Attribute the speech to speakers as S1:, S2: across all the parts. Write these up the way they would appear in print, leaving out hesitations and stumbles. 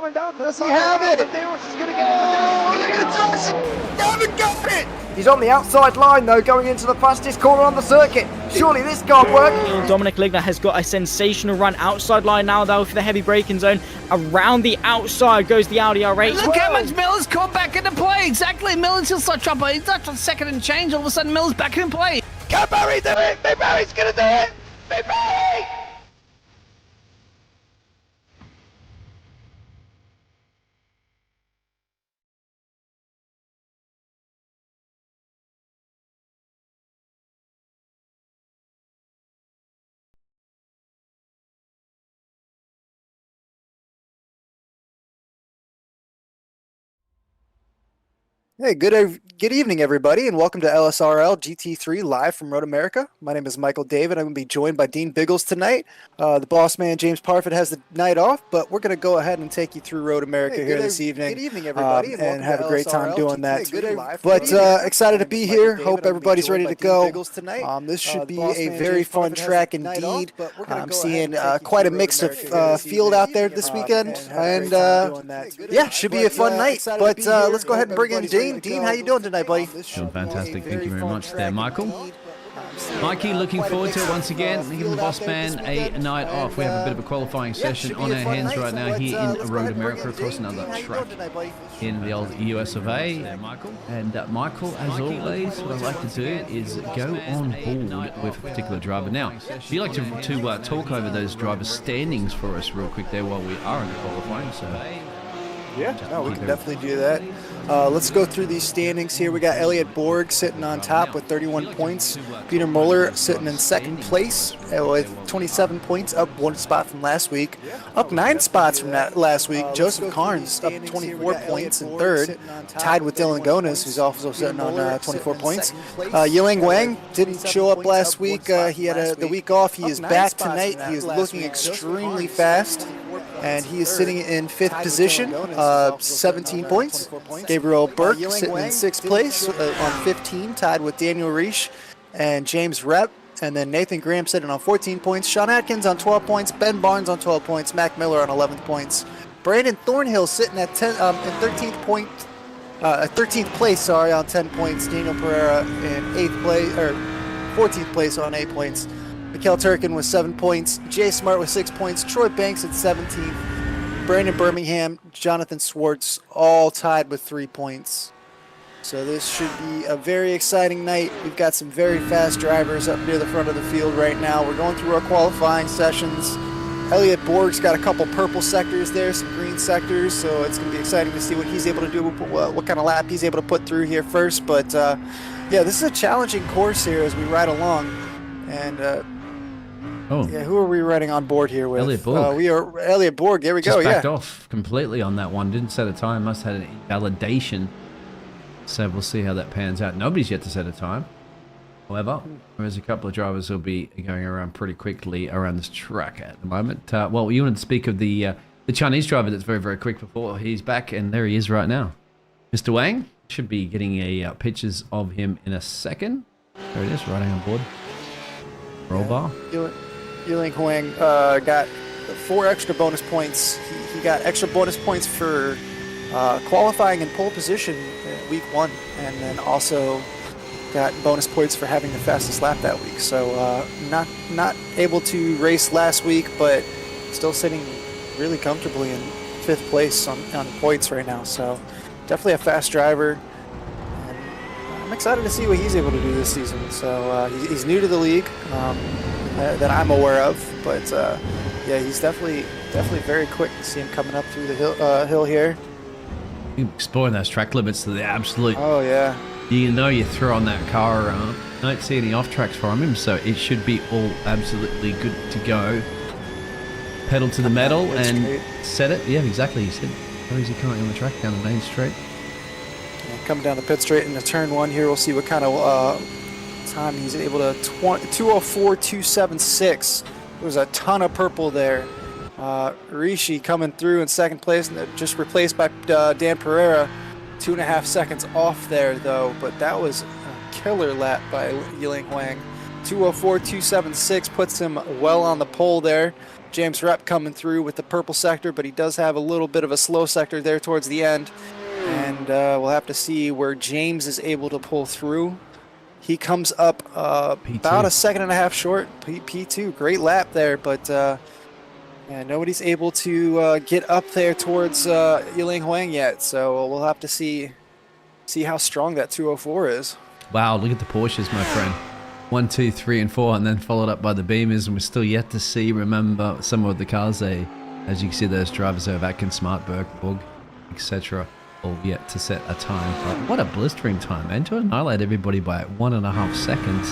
S1: coming down.
S2: Does he have it?
S1: He's going to get it.
S2: Haven't got it!
S3: He's on the outside line though, going into the fastest corner on the circuit. Surely this can't work.
S4: Dominic Ligner has got a sensational run outside line now though for the heavy braking zone. Around the outside goes the Audi R8.
S5: Look how much Miller's caught back into play. Exactly, Miller's still such trouble. He's not on second and change. All of a sudden, Miller's back in play.
S1: Can Barry do it? Big Barry's going to do it. Big Barry!
S2: Hey, good evening, everybody, and welcome to LSRL GT3 live from Road America. My name is Michael David. I'm going to be joined by Dean Biggles tonight. The boss man, James Parfitt, has the night off, but we're going to go ahead and take you through Road America here this evening. Good evening, everybody, and have a great time doing that. But excited to be here. Hope everybody's ready to go. This should be a very fun track indeed. I'm seeing quite a mix of field out there this weekend, and yeah, should be a fun night. But let's go ahead and bring in Dean. Dean, how you doing tonight, buddy?
S6: Doing fantastic. Thank you very much there, Michael. Mikey, looking forward to it once again. Giving the boss man a night off. We have a bit of a qualifying session on our hands right now here in Road America, across another track in the old US of A. And Michael, as always, what I like to do is go on board with a particular driver. Now, do you like to talk over those driver standings for us real quick there while we are in the qualifying? So.
S2: Yeah, no, we can definitely do that. Let's go through these standings here. We got Elliot Borg sitting on top with 31 points. Peter Muller sitting in second place with 27 points, up one spot from last week. Up 9 spots from that last week. Joseph Carnes up 24 points in third, tied with Dylan Gonas, who's also sitting on 24 points. Yiling Wang didn't show up last week. He had the week off. He is back tonight. He is looking extremely fast, and he is sitting in 5th position, 17 points. Gabriel Burke sitting in 6th place on 15, tied with Daniel Reish and James Rep. And then Nathan Graham sitting on 14 points. Sean Atkins on 12 points. Ben Barnes on 12 points. Mac Miller on 11 points. Brandon Thornhill sitting at 13th place, on 10 points. Daniel Pereira in 8th place, or 14th place on 8 points. Mikkel Turkin with 7 points. Jay Smart with 6 points. Troy Banks at 17th. Brandon Birmingham, Jonathan Swartz, all tied with 3 points. So this should be a very exciting night. We've got some very fast drivers up near the front of the field right now. We're going through our qualifying sessions. Elliot Borg's got a couple purple sectors there, some green sectors, so it's going to be exciting to see what he's able to do, what kind of lap he's able to put through here first. But yeah, this is a challenging course here as we ride along. And yeah, who are we riding on board here with?
S6: Elliot Borg.
S2: We are Elliot Borg. There we go.
S6: Just backed off completely on that one. Didn't set a time. Must have had an invalidation. So we'll see how that pans out. Nobody's yet to set a time. However, there's a couple of drivers who'll be going around pretty quickly around this track at the moment. Well, you wanted to speak of the Chinese driver that's very, very quick before he's back, and there he is right now. Mr. Wang should be getting pictures of him in a second. There it is, riding on board. Roll bar.
S2: Yiling Huang got 4 extra bonus points. He got extra bonus points for qualifying in pole position in week 1, and then also got bonus points for having the fastest lap that week. So not able to race last week, but still sitting really comfortably in 5th place on points right now. So definitely a fast driver. And I'm excited to see what he's able to do this season. So he's new to the league. That I'm aware of, but yeah, he's definitely very quick to see him coming up through the hill here.
S6: Exploring those track limits to the absolute.
S2: Oh yeah.
S6: You know, you throw on that car around. Don't see any off tracks from him, so it should be all absolutely good to go. Pedal to the metal and set it. Yeah, exactly. He said, "Where is he currently on the track down the main straight?"
S2: Yeah, coming down the pit straight into turn 1 here. We'll see what kind of time he's able to 2:04.276. There's a ton of purple there. Rishi coming through in 2nd place, and just replaced by Dan Pereira. 2.5 seconds off there though, but that was a killer lap by Yiling Huang. 2:04.276 puts him well on the pole there. James Rep coming through with the purple sector, but he does have a little bit of a slow sector there towards the end. And we'll have to see where James is able to pull through. He comes up about a second and a half short. P2, great lap there, but yeah, nobody's able to get up there towards Yiling Huang yet. So we'll have to see how strong that 204 is.
S6: Wow, look at the Porsches, my friend. 1, 2, 3, and 4, and then followed up by the Beamers, and we're still yet to see, remember, some of the cars there. As you can see, those drivers there, Atkins, Smart, Bergborg, etc., all yet to set a time. But what a blistering time, and to annihilate everybody by 1.5 seconds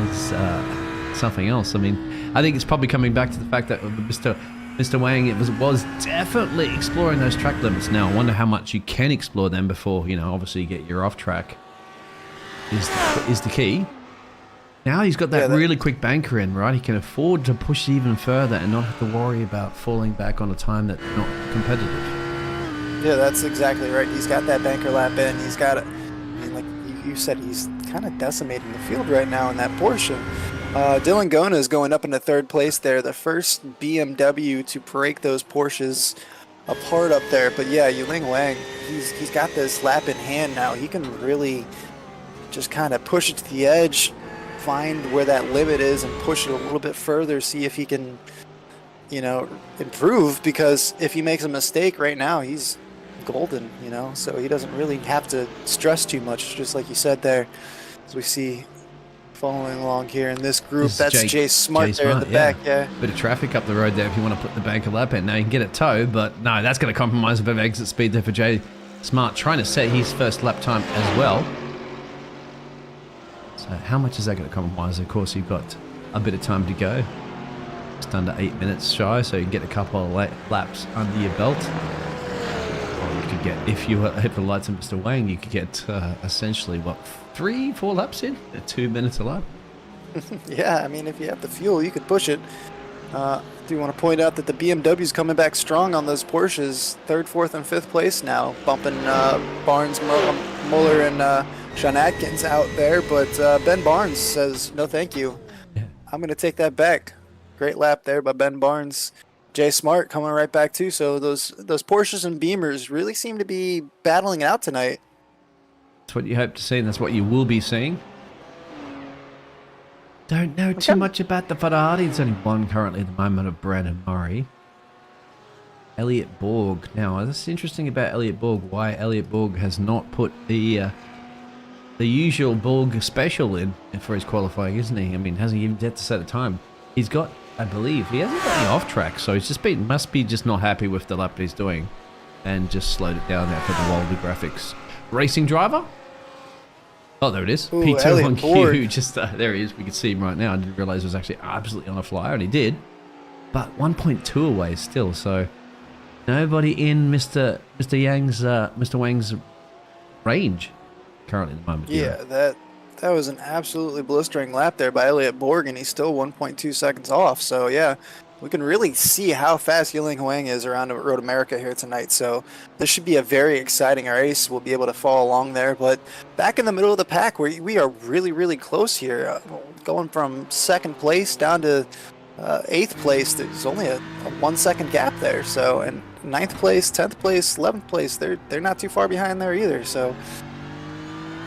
S6: is something else. I mean, I think it's probably coming back to the fact that Mr. Wang was definitely exploring those track limits. Now, I wonder how much you can explore them before, you know, obviously you get your off track is the key. Now he's got that really quick banker in, right? He can afford to push even further and not have to worry about falling back on a time that's not competitive.
S2: Yeah, that's exactly right. He's got that banker lap in. He's got it. I mean, like you said, he's kind of decimating the field right now in that Porsche. Dylan Gona is going up into third place there, the first BMW to break those Porsches apart up there. But yeah, Yiling Wang, he's got this lap in hand now. He can really just kind of push it to the edge, find where that limit is and push it a little bit further, see if he can, you know, improve, because if he makes a mistake right now, he's golden, you know, so he doesn't really have to stress too much, just like you said there. As we see following along here in this group, that's Jay Smart there in the back. Yeah,
S6: bit of traffic up the road there if you want to put the banker lap in. Now you can get a tow, but no, that's going to compromise a bit of exit speed there for Jay Smart, trying to set his first lap time as well. So how much is that going to compromise? Of course, you've got a bit of time to go. Just under 8 minutes shy, so you can get a couple of laps under your belt. Or you could get, if you hit the lights of Mr. Wang, you could get essentially, what, 3-4 laps in? 2 minutes a lap?
S2: Yeah, I mean, if you have the fuel, you could push it. I do want to point out that the BMW's coming back strong on those Porsches. 3rd, 4th, and 5th place now, bumping Barnes, Muller, and Sean Atkins out there, but Ben Barnes says, no thank you. Yeah. I'm going to take that back. Great lap there by Ben Barnes. Jay Smart coming right back too, so those Porsches and Beamers really seem to be battling it out tonight.
S6: That's what you hope to see, and that's what you will be seeing. Don't know too much about the Ferrari. There's only one currently at the moment of Brandon Murray. Elliot Borg. Now, that's interesting about Elliot Borg, why Elliot Borg has not put the usual Borg special in for his qualifying, isn't he? I mean, hasn't even yet to set a time. He's got, I believe, he hasn't got any off track, so he's just must be just not happy with the lap he's doing, and just slowed it down there for the Wilder Graphix racing driver. Oh, there it is.
S2: Ooh,
S6: P2 on Q. Just there he is. We can see him right now. I didn't realize it was actually absolutely on a flyer, and he did. But 1.2 away still, so nobody in Mr. Wang's range currently at the moment.
S2: Yeah, that was an absolutely blistering lap there by Elliot Borg, and he's still 1.2 seconds off. So yeah, we can really see how fast Yiling Huang is around Road America here tonight. So this should be a very exciting race. We'll be able to follow along there. But back in the middle of the pack, we are really, really close here. Going from 2nd place down to 8th place, there's only a 1 second gap there. So, and 9th place, 10th place, 11th place, they're not too far behind there either. So,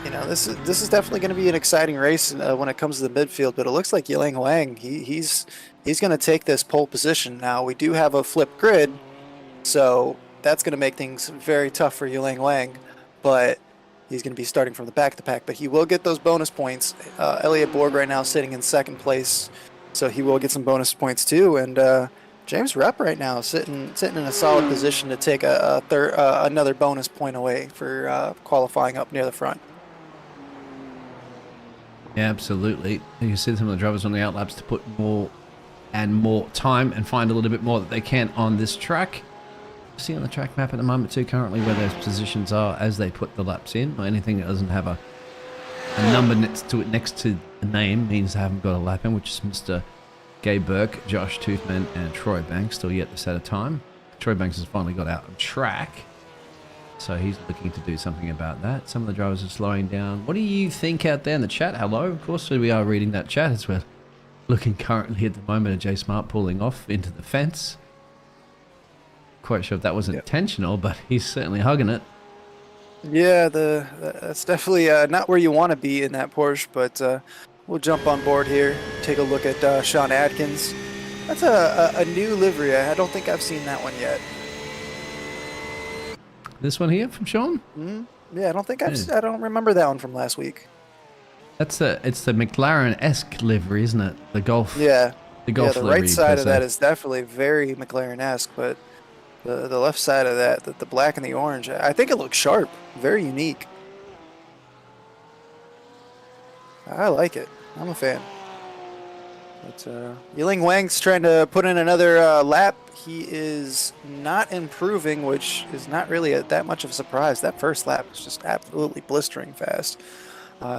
S2: you know, this is definitely going to be an exciting race when it comes to the midfield. But it looks like Yiling Huang, he's going to take this pole position. Now, we do have a flip grid, so that's going to make things very tough for Yiling Huang. But he's going to be starting from the back of the pack. But he will get those bonus points. Elliot Borg right now sitting in 2nd place, so he will get some bonus points too. And James Rep right now sitting in a solid position to take another bonus point away for qualifying up near the front.
S6: Yeah, absolutely. You can see some of the drivers on the outlaps to put more and more time and find a little bit more that they can on this track. See on the track map at the moment too, currently where those positions are as they put the laps in. Or anything that doesn't have a number next to the name means they haven't got a lap in, which is Mr. Gabe Burke, Josh Toothman, and Troy Banks still yet to set a time. Troy Banks has finally got out on track, so he's looking to do something about that. Some of the drivers are slowing down. What do you think out there in the chat? Hello, of course, we are reading that chat as well. Looking currently at the moment at J Smart pulling off into the fence. Quite sure if that was intentional, but he's certainly hugging it.
S2: Yeah, that's definitely not where you want to be in that Porsche, but we'll jump on board here, take a look at Sean Adkins. That's a new livery. I don't think I've seen that one yet.
S6: This one here from Sean?
S2: Yeah, I don't think I don't remember that one from last week.
S6: It's the McLaren-esque livery, isn't it? The Golf.
S2: Yeah.
S6: The Golf
S2: the
S6: livery,
S2: right side of that is definitely very McLaren-esque, but the left side of that, the black and the orange, I think it looks sharp, very unique. I like it. I'm a fan. But Yiling Wang's trying to put in another lap. He is not improving, which is not really that much of a surprise. That first lap was just absolutely blistering fast.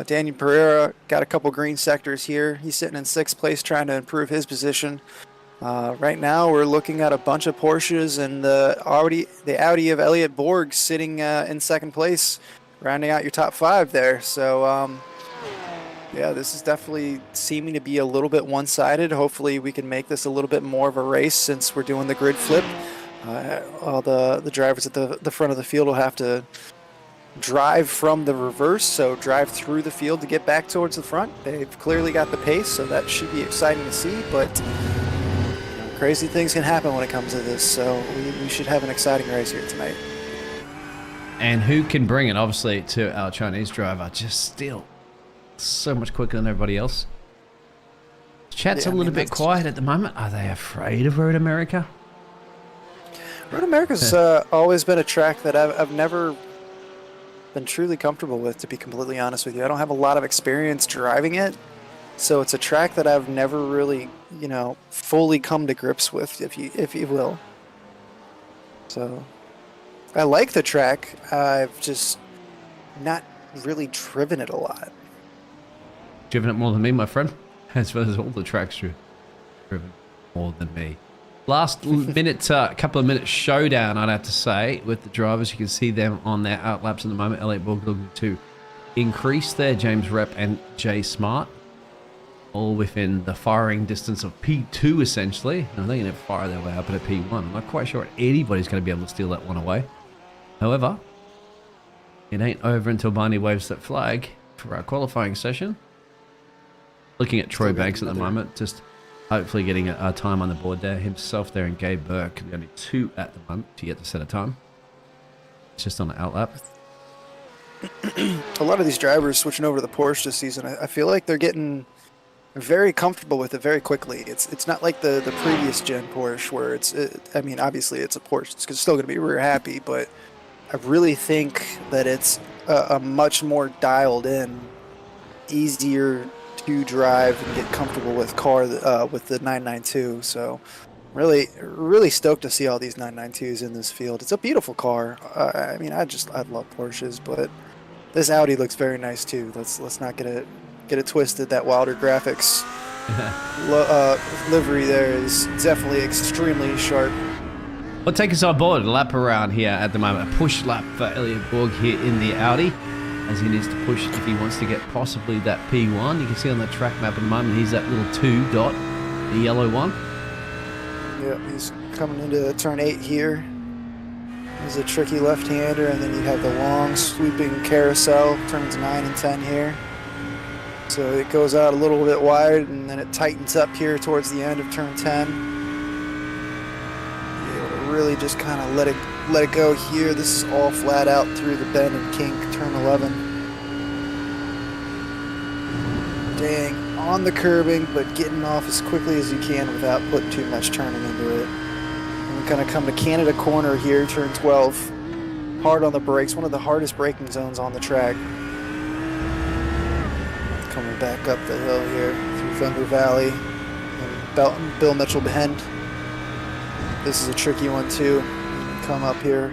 S2: Daniel Pereira got a couple green sectors here. He's sitting in 6th place trying to improve his position. Right now we're looking at a bunch of Porsches and the Audi of Elliot Borg sitting in 2nd place, rounding out your top 5 there. So yeah, this is definitely seeming to be a little bit one-sided. Hopefully we can make this a little bit more of a race since we're doing the grid flip. All the drivers at the front of the field will have to drive from the reverse, so drive through the field to get back towards the front. They've clearly got the pace, so that should be exciting to see, but crazy things can happen when it comes to this, so we should have an exciting race here tonight.
S6: And who can bring it, obviously, to our Chinese driver? Just still so much quicker than everybody else. Chat's a little bit quiet at the moment. Are they afraid of Road America?
S2: Road America's always been a track that I've never been truly comfortable with, to be completely honest with you. I don't have a lot of experience driving it, so it's a track that I've never really, fully come to grips with, if you will. So I like the track. I've just not really driven it a lot.
S6: Driven it more than me, my friend. As well as all the tracks driven more than me. Last minute, couple of minutes showdown, I'd have to say, with the drivers. You can see them on their outlaps at the moment. Elliot Borg looking to increase there. James Rep and Jay Smart, all within the firing distance of P2, essentially. Now, they're going to fire their way up at a P1. I'm not quite sure anybody's going to be able to steal that one away. However, it ain't over until Barney waves that flag for our qualifying session. Looking at Troy Banks at the moment, just hopefully getting a time on the board there. Himself there and Gabe Burke, the only 2 at the moment to get to set a time. It's just on the outlap.
S2: A lot of these drivers switching over to the Porsche this season, I feel like they're getting very comfortable with it very quickly. It's not like the previous gen Porsche where I mean, obviously it's a Porsche. It's still going to be rear happy, but I really think that it's a much more dialed in, easier to drive and get comfortable with car with the 992. So really stoked to see all these 992s in this field. It's a beautiful car. I mean, I love Porsches, but this Audi looks very nice too. Let's not get it twisted. That Wilder Graphix livery there is definitely extremely sharp.
S6: We'll take us on board. A lap around here at the moment. A push lap for Elliot Borg here in the Audi, as he needs to push if he wants to get possibly that P1. You can see on the track map at the moment, he's that little 2 dot, the yellow one.
S2: Yeah, he's coming into turn 8 here. He's a tricky left-hander, and then you have the long sweeping carousel, turns 9 and 10 here. So it goes out a little bit wide, and then it tightens up here towards the end of turn 10. Be able to really just kind of let it go here. This is all flat out through the bend and kink, turn 11. Dang, on the curbing, but getting off as quickly as you can without putting too much turning into it. And we're going to come to Canada Corner here, turn 12. Hard on the brakes, one of the hardest braking zones on the track. Coming back up the hill here through Thunder Valley and Bill Mitchell Bend. This is a tricky one too. Come up here.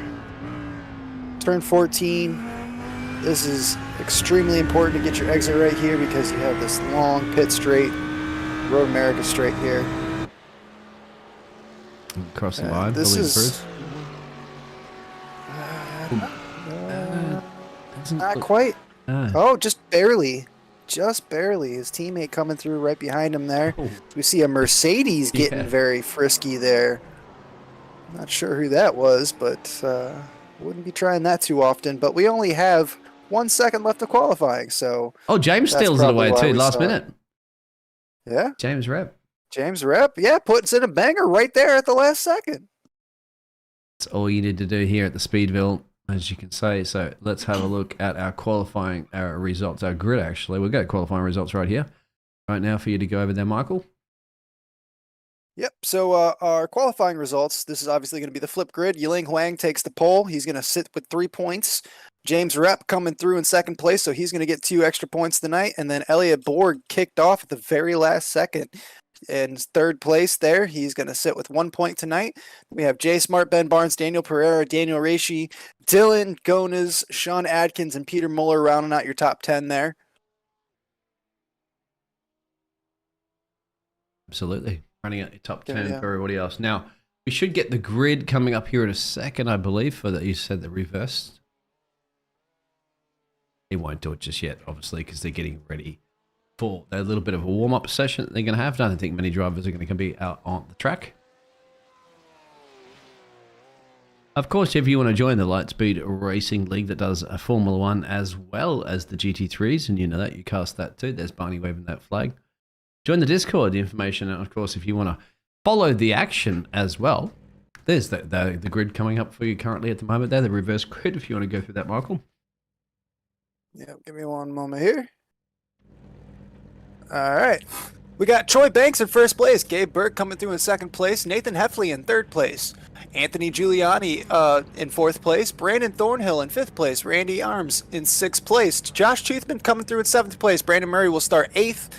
S2: Turn 14. This is extremely important to get your exit right here because you have this long pit straight, Road America straight here.
S6: Cross the line.
S2: This is not quite. Oh, just barely. just barely. His teammate coming through right behind him there.
S6: Oh.
S2: We see a Mercedes getting very frisky there. Not sure who that was, but wouldn't be trying that too often. But we only have 1 second left of qualifying, so...
S6: Oh, James
S2: that's
S6: steals it away
S2: probably why
S6: too,
S2: we
S6: last
S2: saw
S6: minute.
S2: Yeah,
S6: James Rep.
S2: James Rep, yeah, puts in a banger right there at the last second.
S6: That's all you need to do here at the Speedville, as you can say. So let's have a look at our qualifying results, our grid actually. We've got qualifying results right here, right now for you to go over there, Michael.
S2: Yep, so our qualifying results, this is obviously going to be the flip grid. Yiling Huang takes the pole. He's going to sit with 3 points. James Rep coming through in second place, so he's going to get 2 extra points tonight. And then Elliot Borg kicked off at the very last second. In third place there, he's going to sit with 1 point tonight. We have Jay Smart, Ben Barnes, Daniel Pereira, Daniel Reishi, Dylan Gonas, Sean Adkins, and Peter Muller rounding out your top 10 there.
S6: Absolutely. Running out your top 10 for everybody else. Now, we should get the grid coming up here in a second, I believe, for that you said the reverse. They won't do it just yet, obviously, because they're getting ready for a little bit of a warm-up session that they're going to have. I don't think many drivers are going to be out on the track. Of course, if you want to join the Lightspeed Racing League that does a Formula 1 as well as the GT3s, and you know that, you cast that too. There's Barney waving that flag. Join the Discord, the information, and of course, if you want to follow the action as well, there's the grid coming up for you currently at the moment there, the reverse grid, if you want to go through that, Michael.
S2: Yeah, give me one moment here. All right. We got Troy Banks in first place, Gabe Burke coming through in second place, Nathan Heffley in third place, Anthony Giuliani in fourth place, Brandon Thornhill in fifth place, Randy Arms in sixth place, Josh Toothman coming through in seventh place, Brandon Murray will start eighth,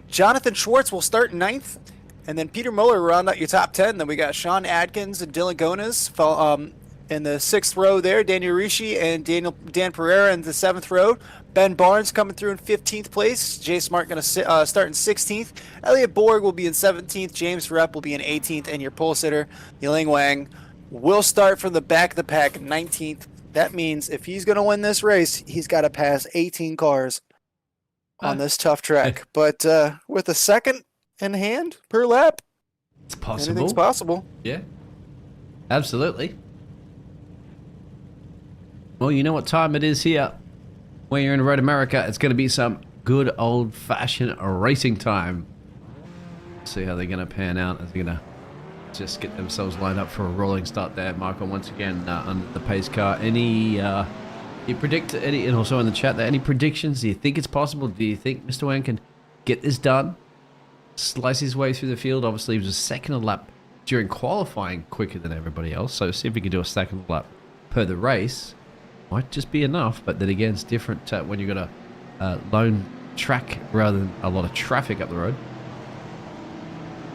S2: Jonathan Schwartz will start ninth, and then Peter Muller round out your top 10. Then we got Sean Adkins and Dylan Gonas in the sixth row there, Daniel Rishi and Dan Pereira in the seventh row. Ben Barnes coming through in 15th place. Jay Smart going to start in 16th. Elliot Borg will be in 17th. James Rep will be in 18th. And your pole sitter, Yiling Wang, will start from the back of the pack, 19th. That means if he's going to win this race, he's got to pass 18 cars on this tough track. But with a second in hand per lap,
S6: it's possible.
S2: Anything's possible.
S6: Yeah, absolutely. Well, you know what time it is here. When you're in Road America, it's going to be some good old-fashioned racing time. See how they're going to pan out as they're going to just get themselves lined up for a rolling start there. Michael, once again, under the pace car. You predict any, and also in the chat there, any predictions? Do you think it's possible? Do you think Mr. Wang can get this done? Slice his way through the field. Obviously, he was a second lap during qualifying quicker than everybody else. So see if he can do a second lap per the race. Might just be enough, but then again, it's different when you've got a lone track rather than a lot of traffic up the road.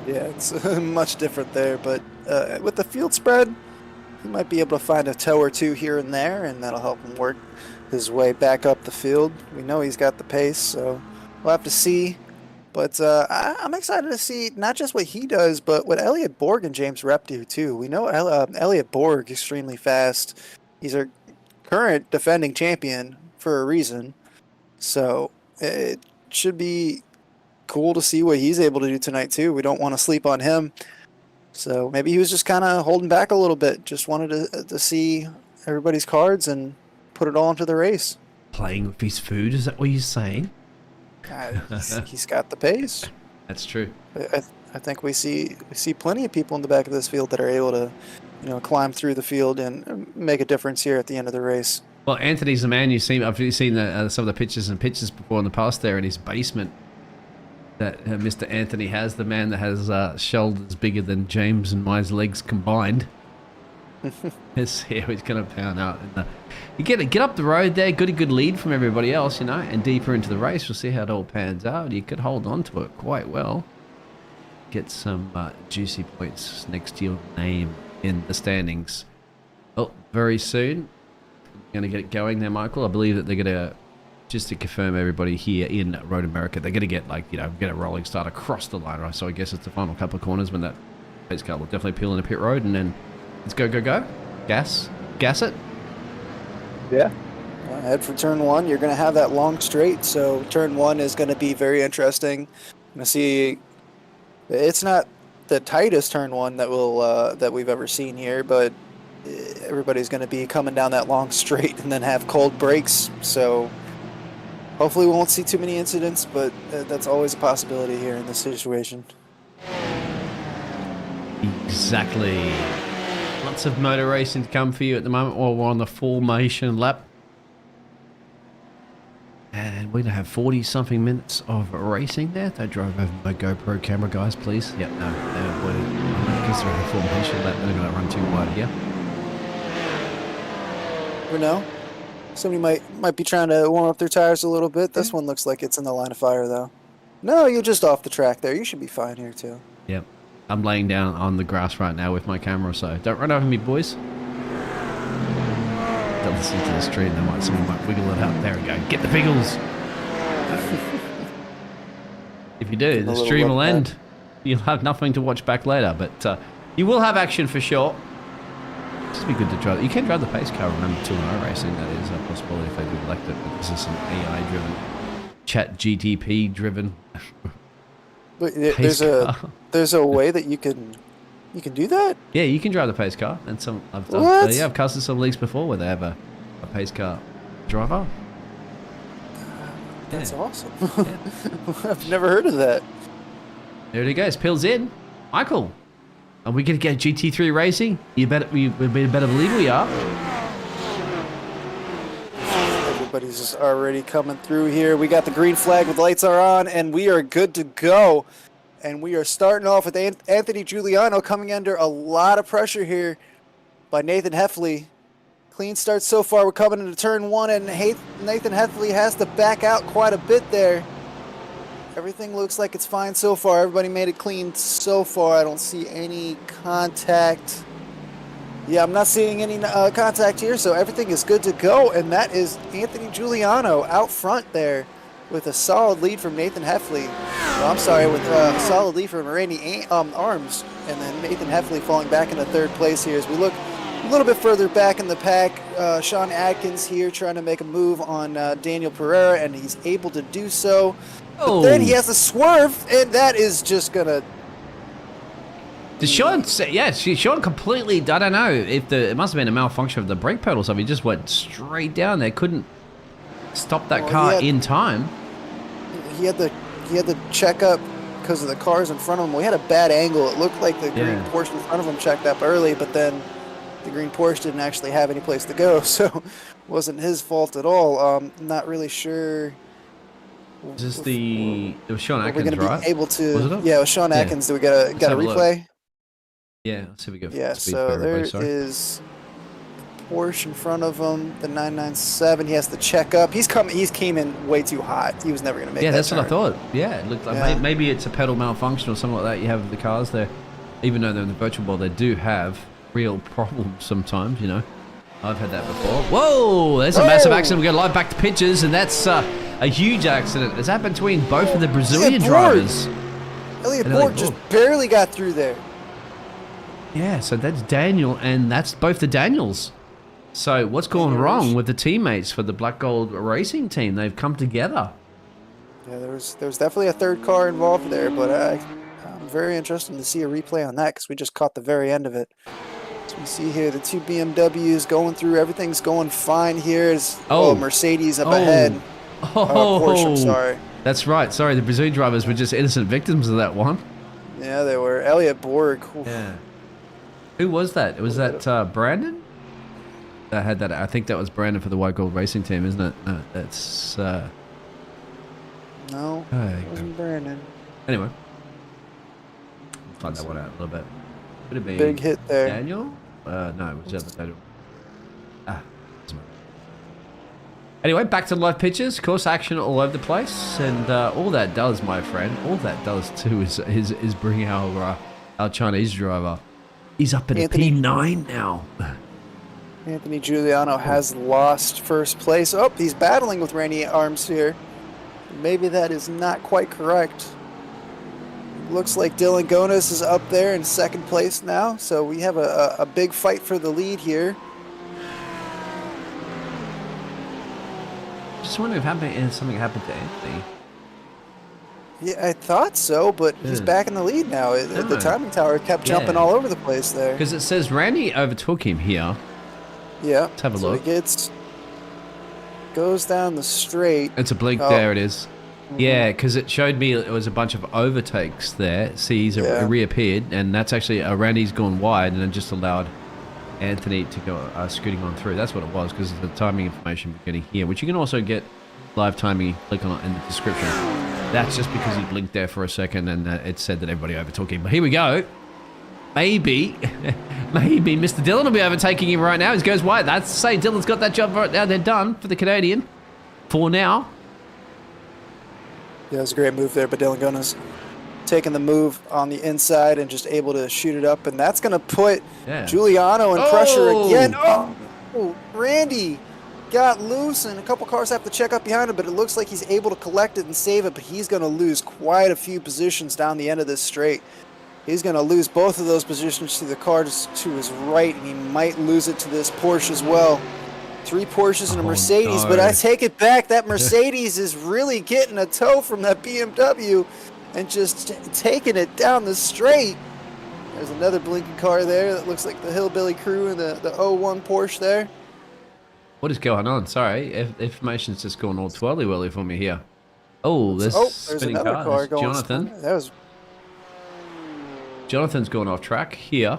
S2: Yeah, it's much different there, but with the field spread, he might be able to find a toe or two here and there, and that'll help him work his way back up the field. We know he's got the pace, so we'll have to see. But I'm excited to see not just what he does, but what Elliot Borg and James Rep do, too. We know Elliot Borg extremely fast. He's our current defending champion for a reason, so it should be cool to see what he's able to do tonight too. We don't want to sleep on him, so maybe he was just kind of holding back a little bit, just wanted to see everybody's cards and put it all into the race.
S6: Playing with his food, is that what you're saying?
S2: He's got the pace.
S6: That's true.
S2: I think we see plenty of people in the back of this field that are able to climb through the field and make a difference here at the end of the race. Well,
S6: Anthony's the man. I've seen some of the pictures before in the past there in his basement that Mr. Anthony has, the man that has shoulders bigger than James and my legs combined. Let's see how he's going to pound out. You get up the road there, got a good lead from everybody else, and deeper into the race. We'll see how it all pans out. You could hold on to it quite well. Get some juicy points next to your name in the standings. Well, very soon, going to get it going there, Michael. I believe that they're going to, just to confirm everybody here in Road America, they're going to get get a rolling start across the line, right? So I guess it's the final couple of corners when that pace car will definitely peel into pit road, and then let's go. Gas it.
S2: Yeah. Head for turn 1. You're going to have that long straight, so turn 1 is going to be very interesting. I'm going to see. It's not the tightest turn 1 that we've ever seen here, but everybody's going to be coming down that long straight and then have cold brakes. So hopefully we won't see too many incidents, but that's always a possibility here in this situation.
S6: Exactly. Lots of motor racing to come for you at the moment while we're on the formation lap. And we're going to have 40-something minutes of racing there. Don't drive over my GoPro camera, guys, please. Yep, no. Because they're in the formation lap, they're going to run too wide here.
S2: Never know. Somebody might be trying to warm up their tires a little bit. This one looks like it's in the line of fire, though. No, you're just off the track there. You should be fine here, too.
S6: Yep. I'm laying down on the grass right now with my camera, so don't run over me, boys. Don't listen to the street, someone might wiggle it out. There we go. Get the piggles. If you do, the stream will end. You'll have nothing to watch back later, but you will have action for sure. Just be good to drive. You can drive the pace car, remember, 2-0 racing. That is a possibility if they do elect it, but this is some AI-driven, chat GTP-driven.
S2: But there's a way that you can do that?
S6: Yeah, you can drive the pace car, and I've casted some leagues before where they have a pace car driver.
S2: That's awesome. Yeah. I've never heard of that.
S6: There it goes. Pills in. Michael, are we going to get GT3 racing? You better believe we are.
S2: Everybody's just already coming through here. We got the green flag with the lights are on, and we are good to go. And we are starting off with Anthony Giuliano coming under a lot of pressure here by Nathan Heffley. Clean start so far. We're coming into turn 1, and Nathan Heffley has to back out quite a bit there. Everything looks like it's fine so far. Everybody made it clean so far. I don't see any contact. Yeah, I'm not seeing any contact here, so everything is good to go. And that is Anthony Giuliano out front there with a solid lead from Nathan Heffley. Well, I'm sorry, with a solid lead from Randy Arms. And then Nathan Heffley falling back into 3rd place here as we look a little bit further back in the pack. Sean Atkins here trying to make a move on Daniel Pereira, and he's able to do so. But then he has a swerve, and that is just going to...
S6: Did Sean say, yeah, Sean completely, I don't know, it must have been a malfunction of the brake pedal or something. He just went straight down there, couldn't stop that car in time.
S2: He had the check up because of the cars in front of him. We had a bad angle. It looked like the green Porsche in front of him checked up early, but then the green Porsche didn't actually have any place to go, so it wasn't his fault at all. Not really sure.
S6: Is this it was Sean Atkins,
S2: we're gonna
S6: right?
S2: Be able to, yeah, it was Sean Atkins. Do we got a replay?
S6: Yeah, let's see if we go.
S2: Yeah, so there is Porsche in front of him, the 997. He has to check up. He came in way too hot. He was never going to make that
S6: that's
S2: turn.
S6: what I thought. Yeah, it looked like maybe it's a pedal malfunction or something like that you have with the cars there. Even though they're in the virtual world, they do have real problems sometimes, you know. I've had that before. Whoa, there's a massive accident. We go live back to pictures, and that's a huge accident. It's happened between both of the Brazilian drivers.
S2: Elliot Borg just barely got through there.
S6: Yeah, so that's Daniel, and that's both the Daniels. So what's gone wrong with the teammates for the Black Gold Racing team? They've come together.
S2: Yeah, there's definitely a 3rd car involved there, but I'm very interested to see a replay on that because we just caught the very end of it. So we see here the 2 BMWs going through. Everything's going fine here. Is Mercedes up ahead. Porsche, I'm sorry.
S6: That's right. Sorry, the Brazilian drivers were just innocent victims of that one.
S2: Yeah, they were. Elliot Borg. Oof.
S6: Yeah. Who was that? Was that Brandon? That had that. I think that was Brandon for the White Gold Racing team, isn't it? No, that's.
S2: No, it wasn't Brandon.
S6: Anyway, find that one out a little bit. Could have been
S2: big hit there.
S6: Daniel? No, it was the other Daniel. Anyway, back to live pictures. Of course, action all over the place, and all that does, my friend, all that does too is bring our Chinese driver. He's up in a P9 now.
S2: Anthony Giuliano has lost 1st place. Oh, he's battling with Randy Arms here. Maybe that is not quite correct. Looks like Dylan Gonas is up there in 2nd place now. So we have a big fight for the lead here.
S6: just wondering if something happened to Anthony.
S2: Yeah, I thought so, but he's back in the lead now. The timing tower kept jumping all over the place there.
S6: Because it says Randy overtook him here.
S2: Yeah.
S6: Let's have a
S2: so
S6: look.
S2: He goes down the straight.
S6: It's a blink. There it is. Yeah, because it showed me it was a bunch of overtakes there. See, he's reappeared, and that's actually Randy's gone wide, and it just allowed Anthony to go scooting on through. That's what it was, because of the timing information we're getting here, which you can also get live timing. Click on it in the description. That's just because he blinked there for a second, and it said that everybody overtook him. But here we go. Maybe Mr. Dillon will be overtaking him right now. He goes wide. That's to say, Dillon's got that job right now. They're done for the Canadian. For now.
S2: Yeah, it was a great move there, but Dylan Gunna's taking the move on the inside and just able to shoot it up, and that's going to put Giuliano in pressure again. Oh, Randy got loose, and a couple cars have to check up behind him, but it looks like he's able to collect it and save it, but he's going to lose quite a few positions down the end of this straight. He's going to lose both of those positions to the car to his right, and he might lose it to this Porsche as well. 3 Porsches and a Mercedes, but I take it back. That Mercedes is really getting a tow from that BMW and just taking it down the straight. There's another blinking car there that looks like the Hillbilly Crew and the 01 Porsche there.
S6: What is going on? Sorry, information's just going all twirly-whirly for me here. Oh, there's spinning
S2: another car going.
S6: Jonathan. Jonathan's gone off track here.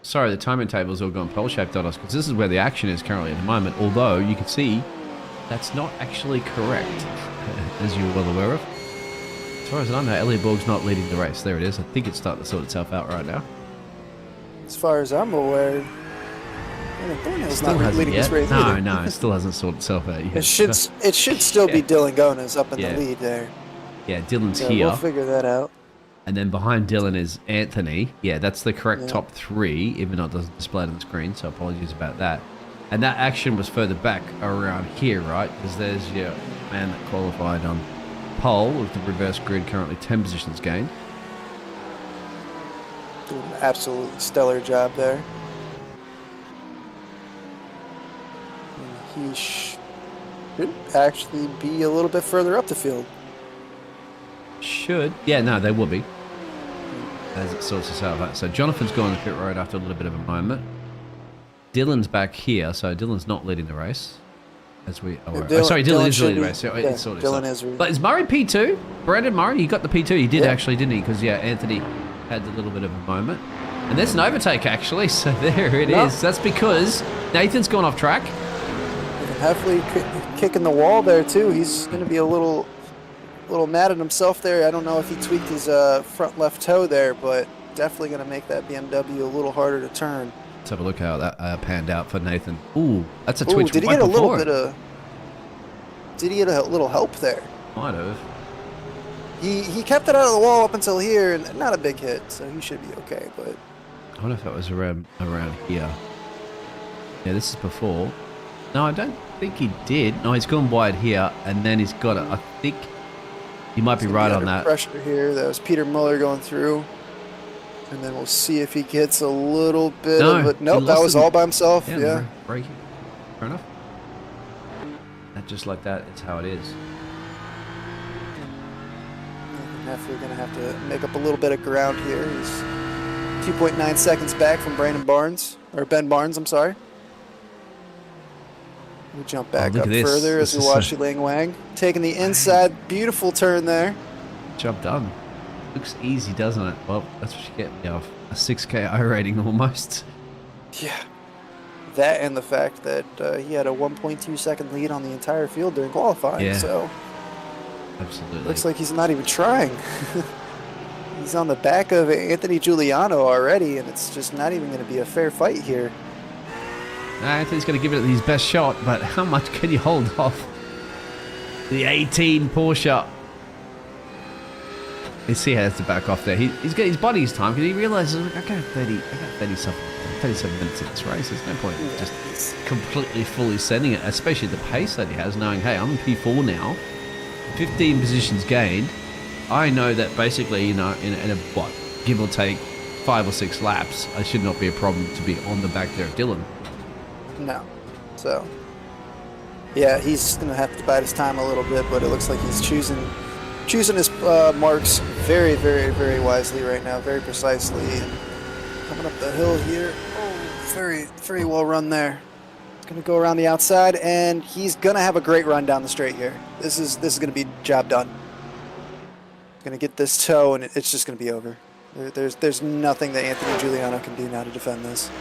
S6: Sorry, the timing table's all gone pear-shaped on us, because this is where the action is currently at the moment, although you can see that's not actually correct, as you're well aware of. As far as I know, Elliot Borg's not leading the race. There it is. I think it's starting to sort itself out right now.
S2: As far as I'm aware, Thornhill's not leading this race either.
S6: No, it still hasn't sorted itself out yet.
S2: It should still be Dylan Gonas up in the lead there.
S6: Yeah, Dylan's here.
S2: We'll figure that out.
S6: And then behind Dylan is Anthony. Yeah, that's the correct top 3, even though it doesn't display it on the screen, so apologies about that. And that action was further back around here, right? Because there's your man that qualified on pole with the reverse grid, currently 10 positions gained.
S2: Doing an absolutely stellar job there. And he should actually be a little bit further up the field.
S6: Should. Yeah, no, they will be. As it sorts itself out. So Jonathan's gone on the pit road after a little bit of a moment. Dylan's back here, so Dylan's not leading the race. As we are. Sorry, Dylan is leading the race. So Dylan is. But is Murray P2? Brandon Murray, he got the P2. He did actually, didn't he? Because, Anthony had a little bit of a moment. And there's an overtake, actually. So there it is. That's because Nathan's gone off track.
S2: Halfway kicking the wall there, too. He's going to be a little mad at himself there. I don't know if he tweaked his front left toe there, but definitely going to make that BMW a little harder to turn.
S6: Let's have a look how that panned out for Nathan. Ooh, that's a twitch.
S2: Did he get a little bit of? Did he get a little help there?
S6: Might have.
S2: He kept it out of the wall up until here, and not a big hit, so he should be okay. But
S6: I wonder if that was around here. Yeah, this is before. No, I don't think he did. No, he's gone wide here, and then he's got it. I think. You might be right on that.
S2: Pressure here. That was Peter Muller going through. And then we'll see if he gets a little bit of it. Nope, that was all by himself. Yeah.
S6: Braking. Fair enough. And just like that, it's how it is.
S2: Definitely going to have to make up a little bit of ground here. He's 2.9 seconds back from Ben Barnes, I'm sorry. We jump back up further as we watch Lang Wang taking the inside. Beautiful turn there.
S6: Job done. Looks easy, doesn't it? Well, that's what you get off a 6K I rating almost.
S2: Yeah. That and the fact that he had a 1.2 second lead on the entire field during qualifying.
S6: Yeah.
S2: So
S6: absolutely.
S2: Looks like he's not even trying. He's on the back of Anthony Giuliano already, and it's just not even going to be a fair fight here.
S6: Anthony's going to give it his best shot, but how much can you hold off the 18 Porsche? You see how he has to back off there. He's got his body his time because he realizes, I got 37 minutes in this race. There's no point in just completely fully sending it, especially the pace that he has, knowing, hey, I'm in P4 now, 15 positions gained. I know that basically, in a what, give or take 5 or 6 laps, I should not be a problem to be on the back there of Dylan.
S2: No. So Yeah, he's going to have to bide his time a little bit, but it looks like he's choosing his marks very, very, very wisely right now, very precisely. And coming up the hill here, oh, very, very well run there. Going to go around the outside, and he's going to have a great run down the straight here. This is going to be job done. Going to get this toe, and it's just going to be over. There's nothing that Anthony Giuliano can do now to defend this.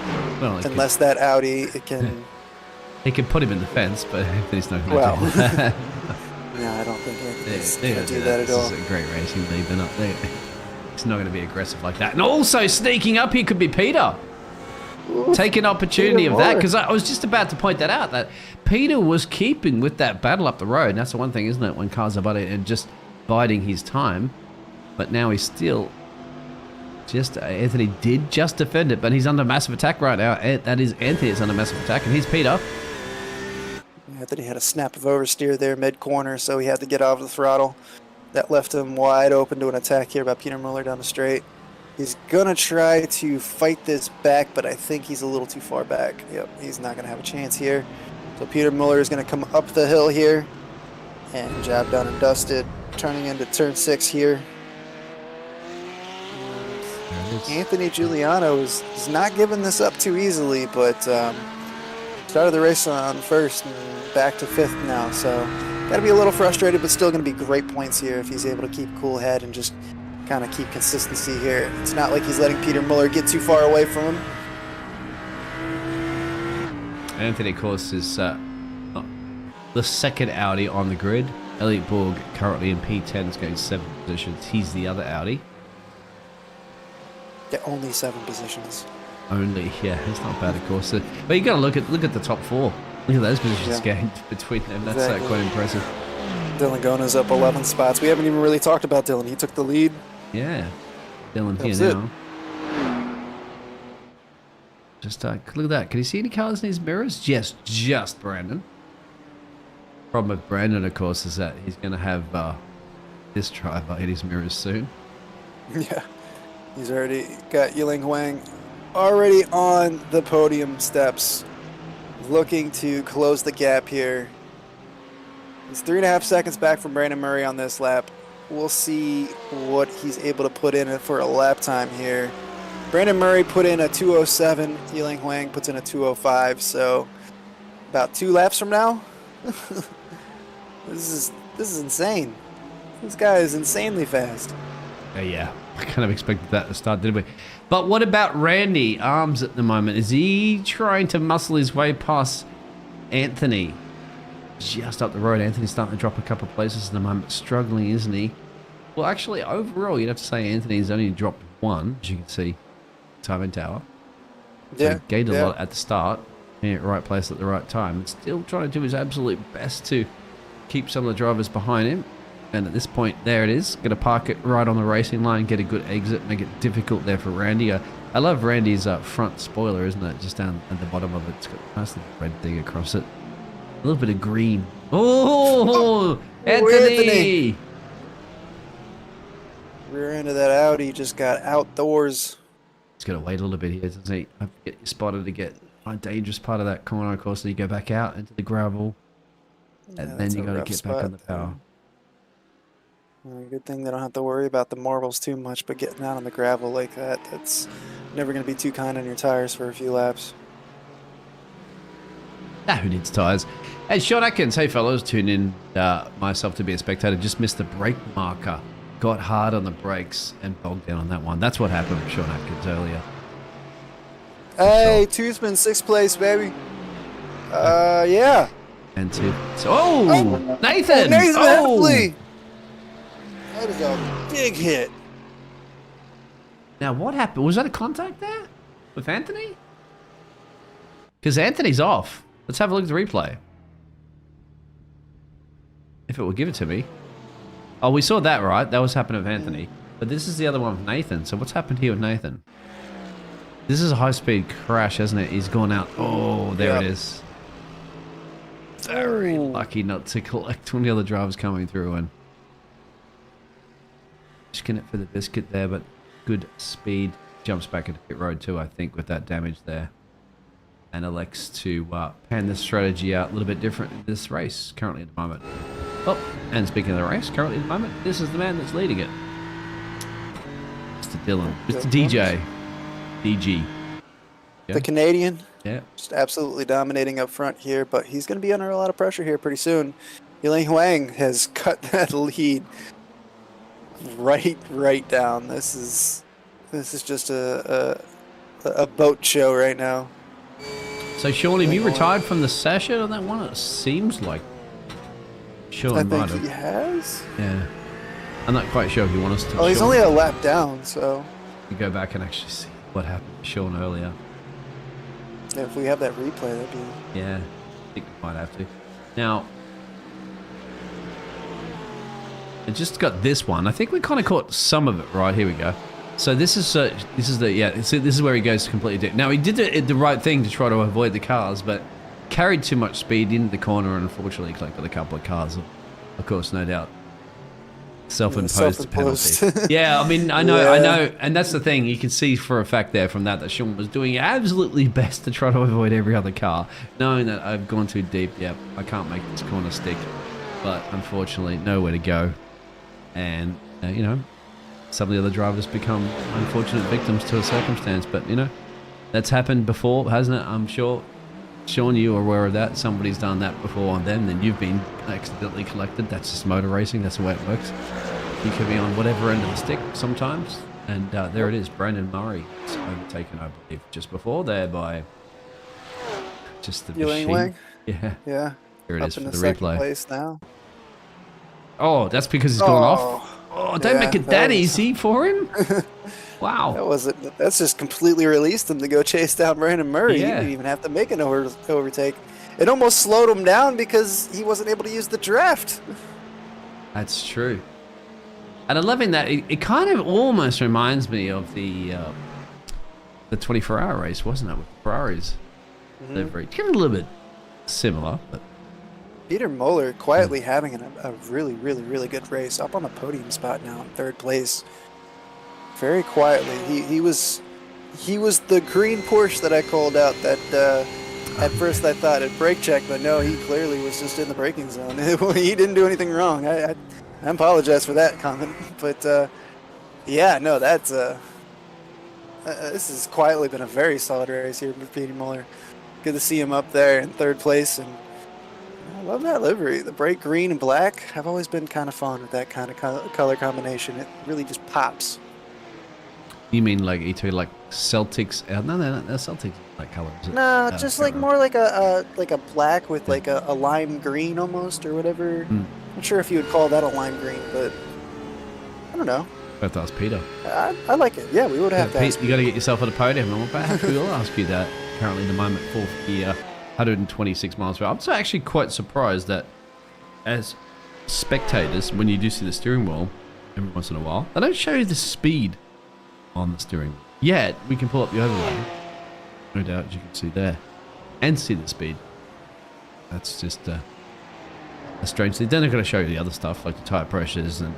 S6: Well,
S2: unless that Audi, it can...
S6: He can put him in the fence, but Anthony's not going to do that.
S2: No, I don't think Anthony's
S6: They
S2: going to do that at all.
S6: This is a great racing lead. They're not. He's not going to be aggressive like that. And also sneaking up here could be Peter. Take an opportunity of that, because I was just about to point that out, that Peter was keeping with that battle up the road. And that's the one thing, isn't it, when cars are butting and just biding his time. But now he's still just... Anthony did just defend it, but he's under massive attack right now. That is Anthony is under massive attack, and here's Peter.
S2: Anthony had a snap of oversteer there mid-corner, so he had to get off the throttle. That left him wide open to an attack here by Peter Muller down the straight. He's going to try to fight this back, but I think he's a little too far back. Yep, he's not going to have a chance here. So Peter Muller is going to come up the hill here. And job done and dusted. Turning into turn 6 here. Anthony Giuliano is not giving this up too easily, but started the race on first and back to 5th now. So got to be a little frustrated, but still going to be great points here if he's able to keep cool head and just kind of keep consistency here. It's not like he's letting Peter Muller get too far away from him.
S6: Anthony, of course, is the second Audi on the grid. Elliot Borg currently in P10 is going 7 positions. He's the other Audi.
S2: Yeah, only 7 positions.
S6: Only, yeah, it's not bad, of course. But you got to look at the top 4. Look at those positions gained between them. That's
S2: exactly.
S6: Quite impressive.
S2: Dylan Gona's up 11 spots. We haven't even really talked about Dylan. He took the lead.
S6: Yeah, Dylan here now. Just look at that. Can you see any colours in his mirrors? Yes, just Brandon. Problem with Brandon, of course, is that he's going to have this driver hit his mirrors soon.
S2: Yeah, he's already got Yiling Huang already on the podium steps, looking to close the gap here. He's 3.5 seconds back from Brandon Murray on this lap. We'll see what he's able to put in for a lap time here. Brandon Murray put in a 2:07. Yiling Huang puts in a 2:05. So about 2 laps from now. This is insane. This guy is insanely fast.
S6: Yeah, I kind of expected that to start, didn't we? But what about Randy Arms at the moment? Is he trying to muscle his way past Anthony? Just up the road. Anthony's starting to drop a couple of places at the moment. Struggling, isn't he? Well, actually, overall, you'd have to say Anthony's only dropped 1, as you can see. Time and tower. So he gained a lot at the start. Being at the right place at the right time. And still trying to do his absolute best to keep some of the drivers behind him. And at this point, there it is. Going to park it right on the racing line. Get a good exit. Make it difficult there for Randy. I love Randy's front spoiler, isn't it? Just down at the bottom of it. It's got a nice little red thing across it. A little bit of green. Oh, Anthony!
S2: Rear end of that Audi just got outdoors.
S6: He's got to wait a little bit here, doesn't he? Have to get you spotted to get a dangerous part of that corner, of course. So you go back out into the gravel. And then you got to get back on the power.
S2: Good thing they don't have to worry about the marbles too much, but getting out on the gravel like that, that's never going to be too kind on your tires for a few laps.
S6: Who needs tyres? Hey, Sean Atkins. Hey, fellows. Tune in myself to be a spectator. Just missed the brake marker. Got hard on the brakes and bogged down on that one. That's what happened with Sean Atkins earlier.
S2: Hey, Toothman, 6th place, baby. Yeah.
S6: And 2. So, Nathan!
S2: Nathan Heffley! That is a big hit.
S6: Now, what happened? Was that a contact there with Anthony? Because Anthony's off. Let's have a look at the replay. If it will give it to me. Oh, we saw that, right? That was happening with Anthony. But this is the other one with Nathan. So what's happened here with Nathan? This is a high-speed crash, isn't it? He's gone out. Oh, there it is. Very lucky not to collect one of the other drivers coming through. And just it for the biscuit there, but good speed. Jumps back into pit road too, I think, with that damage there. and elects to pan this strategy out a little bit different in this race currently at the moment. Oh, and speaking of the race, currently at the moment, this is the man that's leading it. Mr. Dylan. Mr. DJ. DG. Yeah.
S2: The Canadian.
S6: Yeah.
S2: Just absolutely dominating up front here, but he's going to be under a lot of pressure here pretty soon. Yilin Huang has cut that lead right down. This is just a boat show right now.
S6: So Sean, have you retired from the session on that one? It seems like Sean
S2: I
S6: might
S2: think
S6: have.
S2: he has.
S6: Yeah. I'm not quite sure if you want us to.
S2: Oh, he's
S6: Sean,
S2: only a lap down, so
S6: you go back and actually see what happened to Sean earlier.
S2: yeah, if we have that replay, that'd be.
S6: Yeah, I think we might have to. Now, it just got this one. I think we kind of caught some of it. Right, here we go. So this is where he goes completely deep. Now he did the right thing to try to avoid the cars, but carried too much speed into the corner and unfortunately collected a couple of cars. Of course, no doubt. Self-imposed penalty. Yeah, I mean, I know, and that's the thing. You can see for a fact there from that Sean was doing absolutely best to try to avoid every other car, knowing that I've gone too deep. Yep, I can't make this corner stick, but unfortunately, nowhere to go. And you know, some of the other drivers become unfortunate victims to a circumstance. But you know, that's happened before, hasn't it? I'm sure. Sean, you are aware of that. Somebody's done that before on them, then you've been accidentally collected. That's just motor racing. That's the way it works. You can be on whatever end of the stick sometimes. And there it is. Brandon Murray is overtaken, I believe, just before there by just the machine.
S2: Wang?
S6: Yeah.
S2: Yeah.
S6: Here it
S2: Up
S6: is
S2: in
S6: for
S2: the
S6: the
S2: second
S6: replay.
S2: place now.
S6: Oh, that's because he's gone off. Oh, don't
S2: yeah,
S6: make it that easy for him. Wow.
S2: That's just completely released him to go chase down Brandon Murray.
S6: Yeah.
S2: He didn't even have to make an overtake. It almost slowed him down because he wasn't able to use the draft.
S6: That's true. And I'm loving that. It kind of almost reminds me of the 24-hour race, wasn't it, with Ferraris? Livery. Kind of a little bit similar, but
S2: Peter Moeller quietly having a really, really, really good race. Up on the podium spot now in third place. Very quietly. He was the green Porsche that I called out that at first I thought it brake check, but no, he clearly was just in the braking zone. He didn't do anything wrong. I apologize for that comment, but yeah, no, that's this has quietly been a very solid race here for Peter Moeller. Good to see him up there in third place, and I love that livery. The bright green and black. I've always been kind of fond with that kind of color combination. It really just pops.
S6: you mean like E2 like Celtics? No, Celtics like color.
S2: No, just like more like a black with like a lime green almost or whatever. Not sure if you would call that a lime green, but I don't know.
S6: I thought it was Peter.
S2: I like it. Yeah, we would have to
S6: Pete,
S2: ask.
S6: you got to get yourself on the podium, and perhaps we will ask you that. Currently, in the moment, fourth gear, 126 miles per hour. I'm so actually quite surprised that, as spectators, when you do see the steering wheel every once in a while, they don't show you the speed on the steering wheel. Yet we can pull up the overlay, no doubt, as you can see there, and see the speed. That's just a strange thing. Then they're going to show you the other stuff like the tire pressures and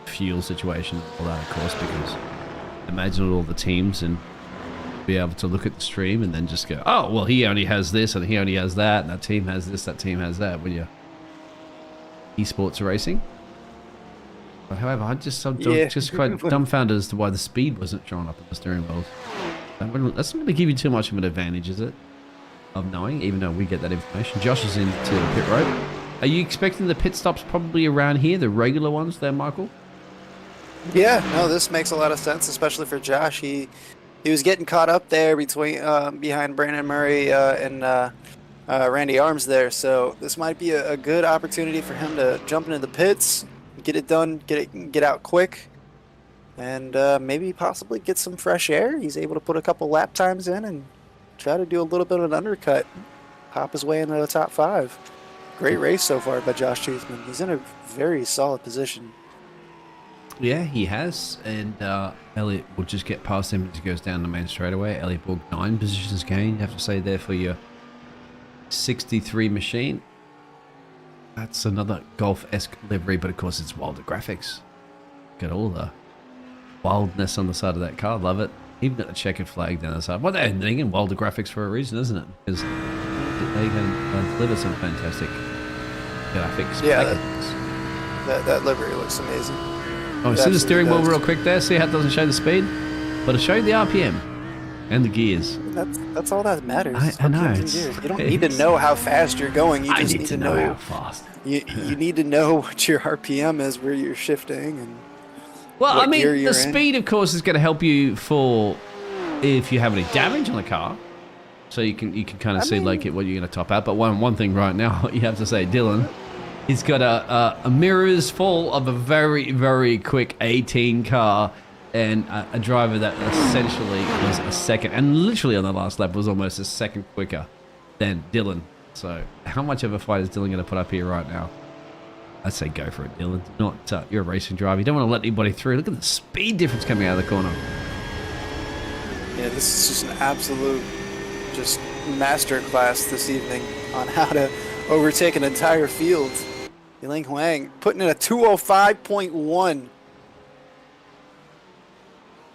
S6: fuel situation, all that, of course, because imagine all the teams and be able to look at the stream and then just go, oh, well, he only has this and he only has that, and that team has this, that team has that when you're esports racing. But however, I'm just quite dumbfounded as to why the speed wasn't shown up on the steering wheels. That's not going to give you too much of an advantage, is it? Of knowing, even though we get that information. Josh is into the pit road. Are you expecting the pit stops probably around here, the regular ones there, Michael?
S2: Yeah, no, this makes a lot of sense, especially for Josh. He was getting caught up there between behind Brandon Murray and Randy Arms there, so this might be a good opportunity for him to jump into the pits, get it done, get out quick, and maybe possibly get some fresh air. He's able to put a couple lap times in and try to do a little bit of an undercut, pop his way into the top 5. Great race so far by Josh Cheeseman. He's in a very solid position.
S6: Yeah, he has, and Elliot will just get past him as he goes down the main straightaway. Elliot Borg 9 positions gained, you have to say there for your 63 machine. That's another Golf-esque livery, but of course it's wilder graphics. Got all the wildness on the side of that car, love it. Even got the checkered flag down the side. Well, they're thinking Wilder Graphix for a reason, isn't it? Because they can deliver some fantastic graphics.
S2: Yeah, that livery looks amazing.
S6: Oh, see the steering wheel real quick there? See how it doesn't show the speed? But it'll show you the RPM and the gears.
S2: That's all that matters.
S6: I know.
S2: You don't need to know how fast you're going. You just
S6: need to know how fast.
S2: You need to know what your RPM is, where you're shifting, and
S6: well,
S2: what
S6: I mean,
S2: gear
S6: the
S2: you're
S6: speed, of course, is going to help you for if you have any damage on the car. So you can kind of see like what you're going to top out. But one thing right now, you have to say, Dylan, he's got a mirrors full of a very, very quick 18 car and a driver that essentially was a second, and literally on the last lap was almost a second quicker than Dylan. So how much of a fight is Dylan going to put up here right now? I'd say go for it, Dylan. You're a racing driver. You don't want to let anybody through. Look at the speed difference coming out of the corner.
S2: Yeah, this is just an absolute master class this evening on how to overtake an entire field. Yling Huang putting in a 205.1.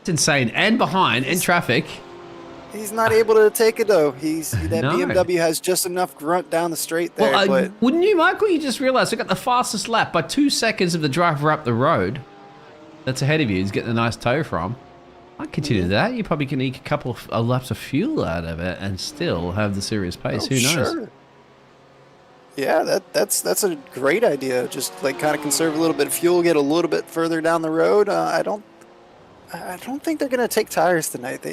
S6: It's insane. And behind, in traffic.
S2: He's not able to take it though. BMW has just enough grunt down the straight there.
S6: Well,
S2: but
S6: wouldn't you, Michael? You just realised I got the fastest lap by 2 seconds of the driver up the road. That's ahead of you. He's getting a nice tow from. I'd continue that. You probably can eke a couple of laps of fuel out of it and still have the serious pace. Who knows? Sure.
S2: Yeah, that's a great idea. Just like kind of conserve a little bit of fuel, get a little bit further down the road. I don't think they're gonna take tires tonight.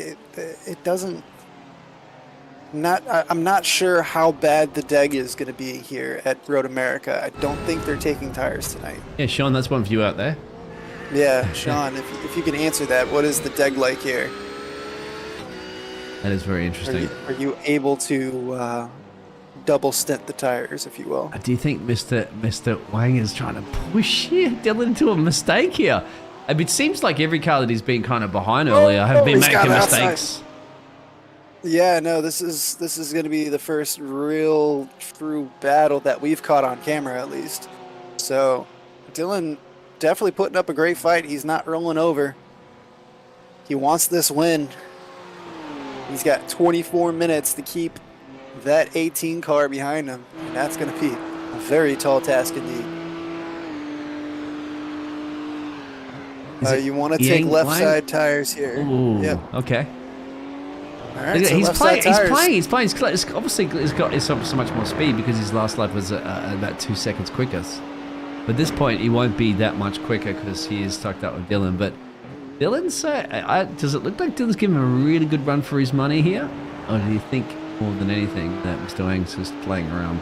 S2: I'm not sure how bad the deg is gonna be here at Road America. I don't think they're taking tires tonight.
S6: Yeah, Sean, that's one for you out there.
S2: Yeah, Sean, if you can answer that, what is the deg like here?
S6: That is very interesting.
S2: Are you able to double stint the tires, if you will?
S6: Do you think Mr. Wang is trying to push Dylan into a mistake here? It seems like every car that he's been kind of behind earlier have been making mistakes.
S2: Yeah, no, this is going to be the first real true battle that we've caught on camera, at least. So, Dylan definitely putting up a great fight. He's not rolling over. He wants this win. He's got 24 minutes to keep that 18 car behind him, and that's going to be a very tall task indeed. You want to take left side tires here.
S6: Ooh,
S2: yep.
S6: Okay.
S2: All right, so
S6: he's playing. He's obviously he's got so much more speed because his last lap was about 2 seconds quicker. But at this point, he won't be that much quicker because he is tucked up with Dylan. But Dylan's does it look like Dylan's giving him a really good run for his money here, or do you think more than anything that Mr. Wang's just playing around?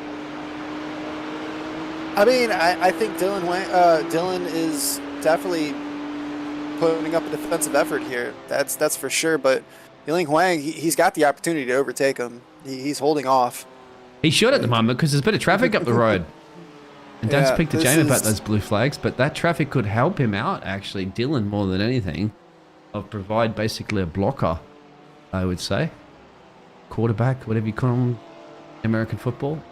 S2: I mean, I think Dylan is definitely putting up a defensive effort here. That's for sure. But Yling Huang, he's got the opportunity to overtake him. He's holding off.
S6: He should at the moment because there's a bit of traffic up the road. And don't speak to Jamie about those blue flags, but that traffic could help him out, actually. Dylan, more than anything, provide basically a blocker, I would say. Quarterback, whatever you call him, American football.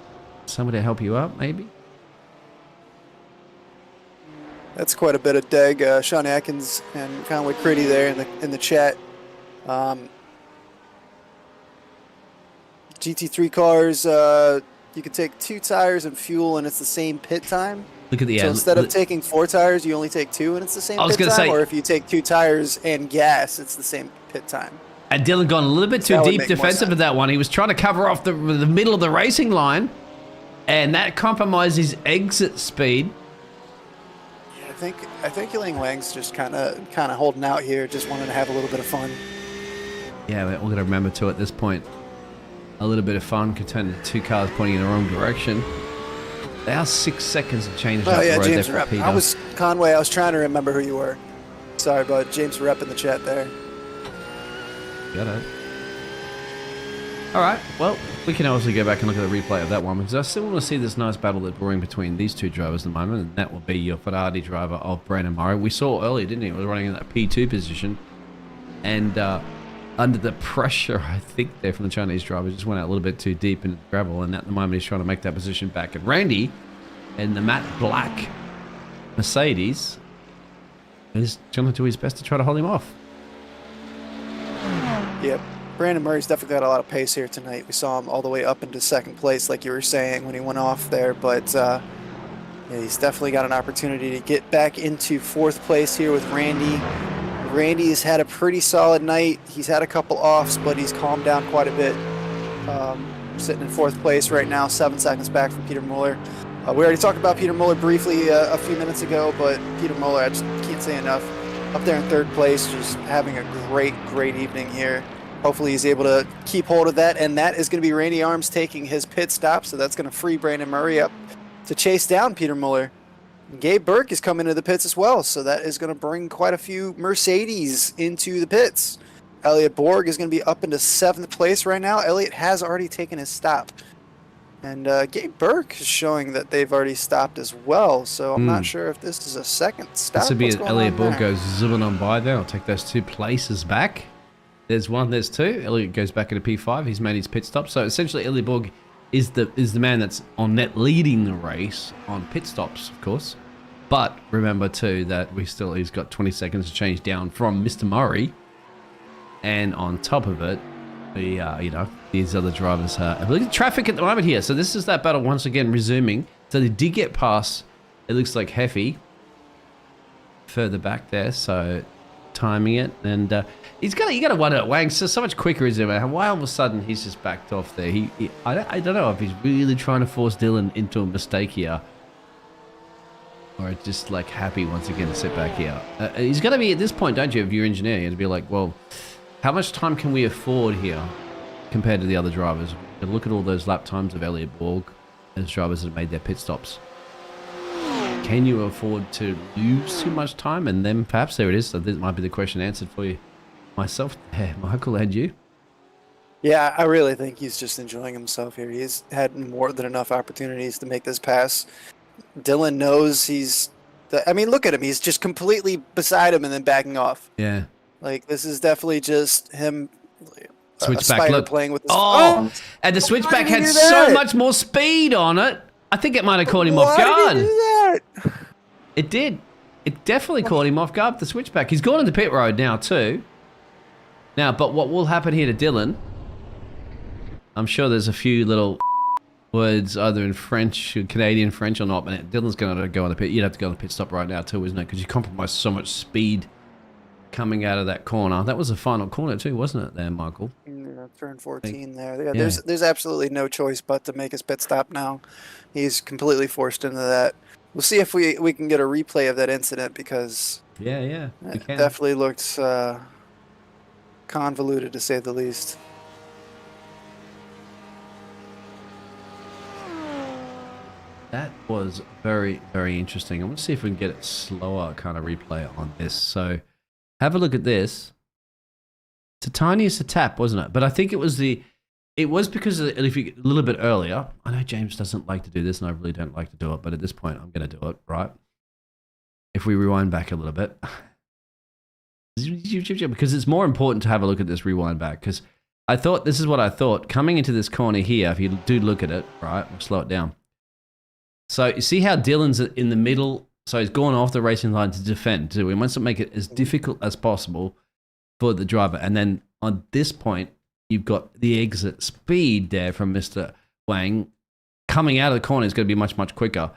S6: Somebody to help you out, maybe.
S2: That's quite a bit of deg. Sean Atkins and Conway Critty there in the chat. GT3 cars, you can take 2 tires and fuel, and it's the same pit time.
S6: Look at the
S2: So instead of taking 4 tires, you only take 2, and it's the same pit time.
S6: Say,
S2: or if you take 2 tires and gas, it's the same pit time.
S6: And Dylan gone a little bit too deep defensive with that one. He was trying to cover off the middle of the racing line, and that compromised his exit speed.
S2: Yeah, I think Yling Wang's just kind of holding out here, just wanting to have a little bit of fun.
S6: Yeah, we're going to remember to at this point. A little bit of fun could turn into 2 cars pointing in the wrong direction. They are 6 seconds of change up the road
S2: James
S6: there for Peter.
S2: I was trying to remember who you were. Sorry, bud. James Rep in the chat there.
S6: Got it. All right. Well, we can obviously go back and look at the replay of that one because I still want to see this nice battle that's brewing between these 2 drivers at the moment, and that will be your Ferrari driver of Brandon Murray. We saw earlier, didn't he? He was running in that P2 position, and under the pressure, I think, there from the Chinese driver, just went out a little bit too deep into the gravel, and at the moment he's trying to make that position back. And Randy, in the matte black Mercedes, is trying to do his best to try to hold him off.
S2: Yep. Brandon Murray's definitely got a lot of pace here tonight. We saw him all the way up into second place, like you were saying, when he went off there. But yeah, he's definitely got an opportunity to get back into fourth place here with Randy. Randy's had a pretty solid night. He's had a couple offs, but he's calmed down quite a bit. Sitting in fourth place right now, 7 seconds back from Peter Muller. We already talked about Peter Muller briefly a few minutes ago, but Peter Muller, I just can't say enough. Up there in third place, just having a great evening here. Hopefully he's able to keep hold of that, and that is going to be Randy Arms taking his pit stop, so that's going to free Brandon Murray up to chase down Peter Muller. Gabe Burke is coming to the pits as well, so that is going to bring quite a few Mercedes into the pits. Elliot Borg is going to be up into 7th place right now. Elliot has already taken his stop. And Gabe Burke is showing that they've already stopped as well, so I'm not sure if this is a second stop.
S6: This would be Elliot Borg goes zipping on by there. I'll take those 2 places back. There's 1, there's 2. Elliot goes back into P5. He's made his pit stop. So essentially, Elliot Borg is the man that's on net leading the race on pit stops, of course. But remember too that he's got 20 seconds to change down from Mr. Murray, and on top of it, these other drivers look at the traffic at the moment here. So this is that battle once again resuming. So they did get past. It looks like Heffy further back there. So timing it, and you got to wonder, Wang's so much quicker, is it? Why all of a sudden he's just backed off there? I don't know if he's really trying to force Dylan into a mistake here, or just like happy once again to sit back here. He's got to be at this point, don't you? If you're engineer, you have to be like, well, how much time can we afford here compared to the other drivers? And look at all those lap times of Elliot Borg, those drivers that have made their pit stops. Can you afford to lose too much time? And then perhaps there it is. So this might be the question answered for you. Myself, Michael, and you.
S2: Yeah, I really think he's just enjoying himself here. He's had more than enough opportunities to make this pass. Dylan knows look at him. He's just completely beside him and then backing off.
S6: Yeah.
S2: Like, this is definitely just him.
S6: Switchback, look.
S2: Playing with
S6: and the switchback had so much more speed on it. I think it might have caught him off guard.
S2: Why did he do that?
S6: It did. It definitely caught him off guard, the switchback. He's gone into pit road now too. Now, but what will happen here to Dylan? I'm sure there's a few little words either in French, Canadian French or not, but Dylan's going to go on the pit. You'd have to go on the pit stop right now too, isn't it? Because you compromised so much speed coming out of that corner. That was the final corner too, wasn't it there, Michael?
S2: Yeah, turn 14 there. Yeah, there's absolutely no choice but to make his pit stop now. He's completely forced into that. We'll see if we can get a replay of that incident, because
S6: it
S2: definitely looked convoluted, to say the least.
S6: That was very, very interesting. I want to see if we can get it slower kind of replay on this. So have a look at this. It's the tiniest a tap, wasn't it? But I think it was because if you a little bit earlier. I know James doesn't like to do this, and I really don't like to do it, but at this point, I'm going to do it, right? If we rewind back a little bit, because it's more important to have a look at this rewind back. Because this is what I thought coming into this corner here. If you do look at it, right, we'll slow it down. So you see how Dylan's in the middle. So he's gone off the racing line to defend. So we want to make it as difficult as possible for the driver. And then on this point, you've got the exit speed there from Mr. Wang. Coming out of the corner is going to be much, much quicker.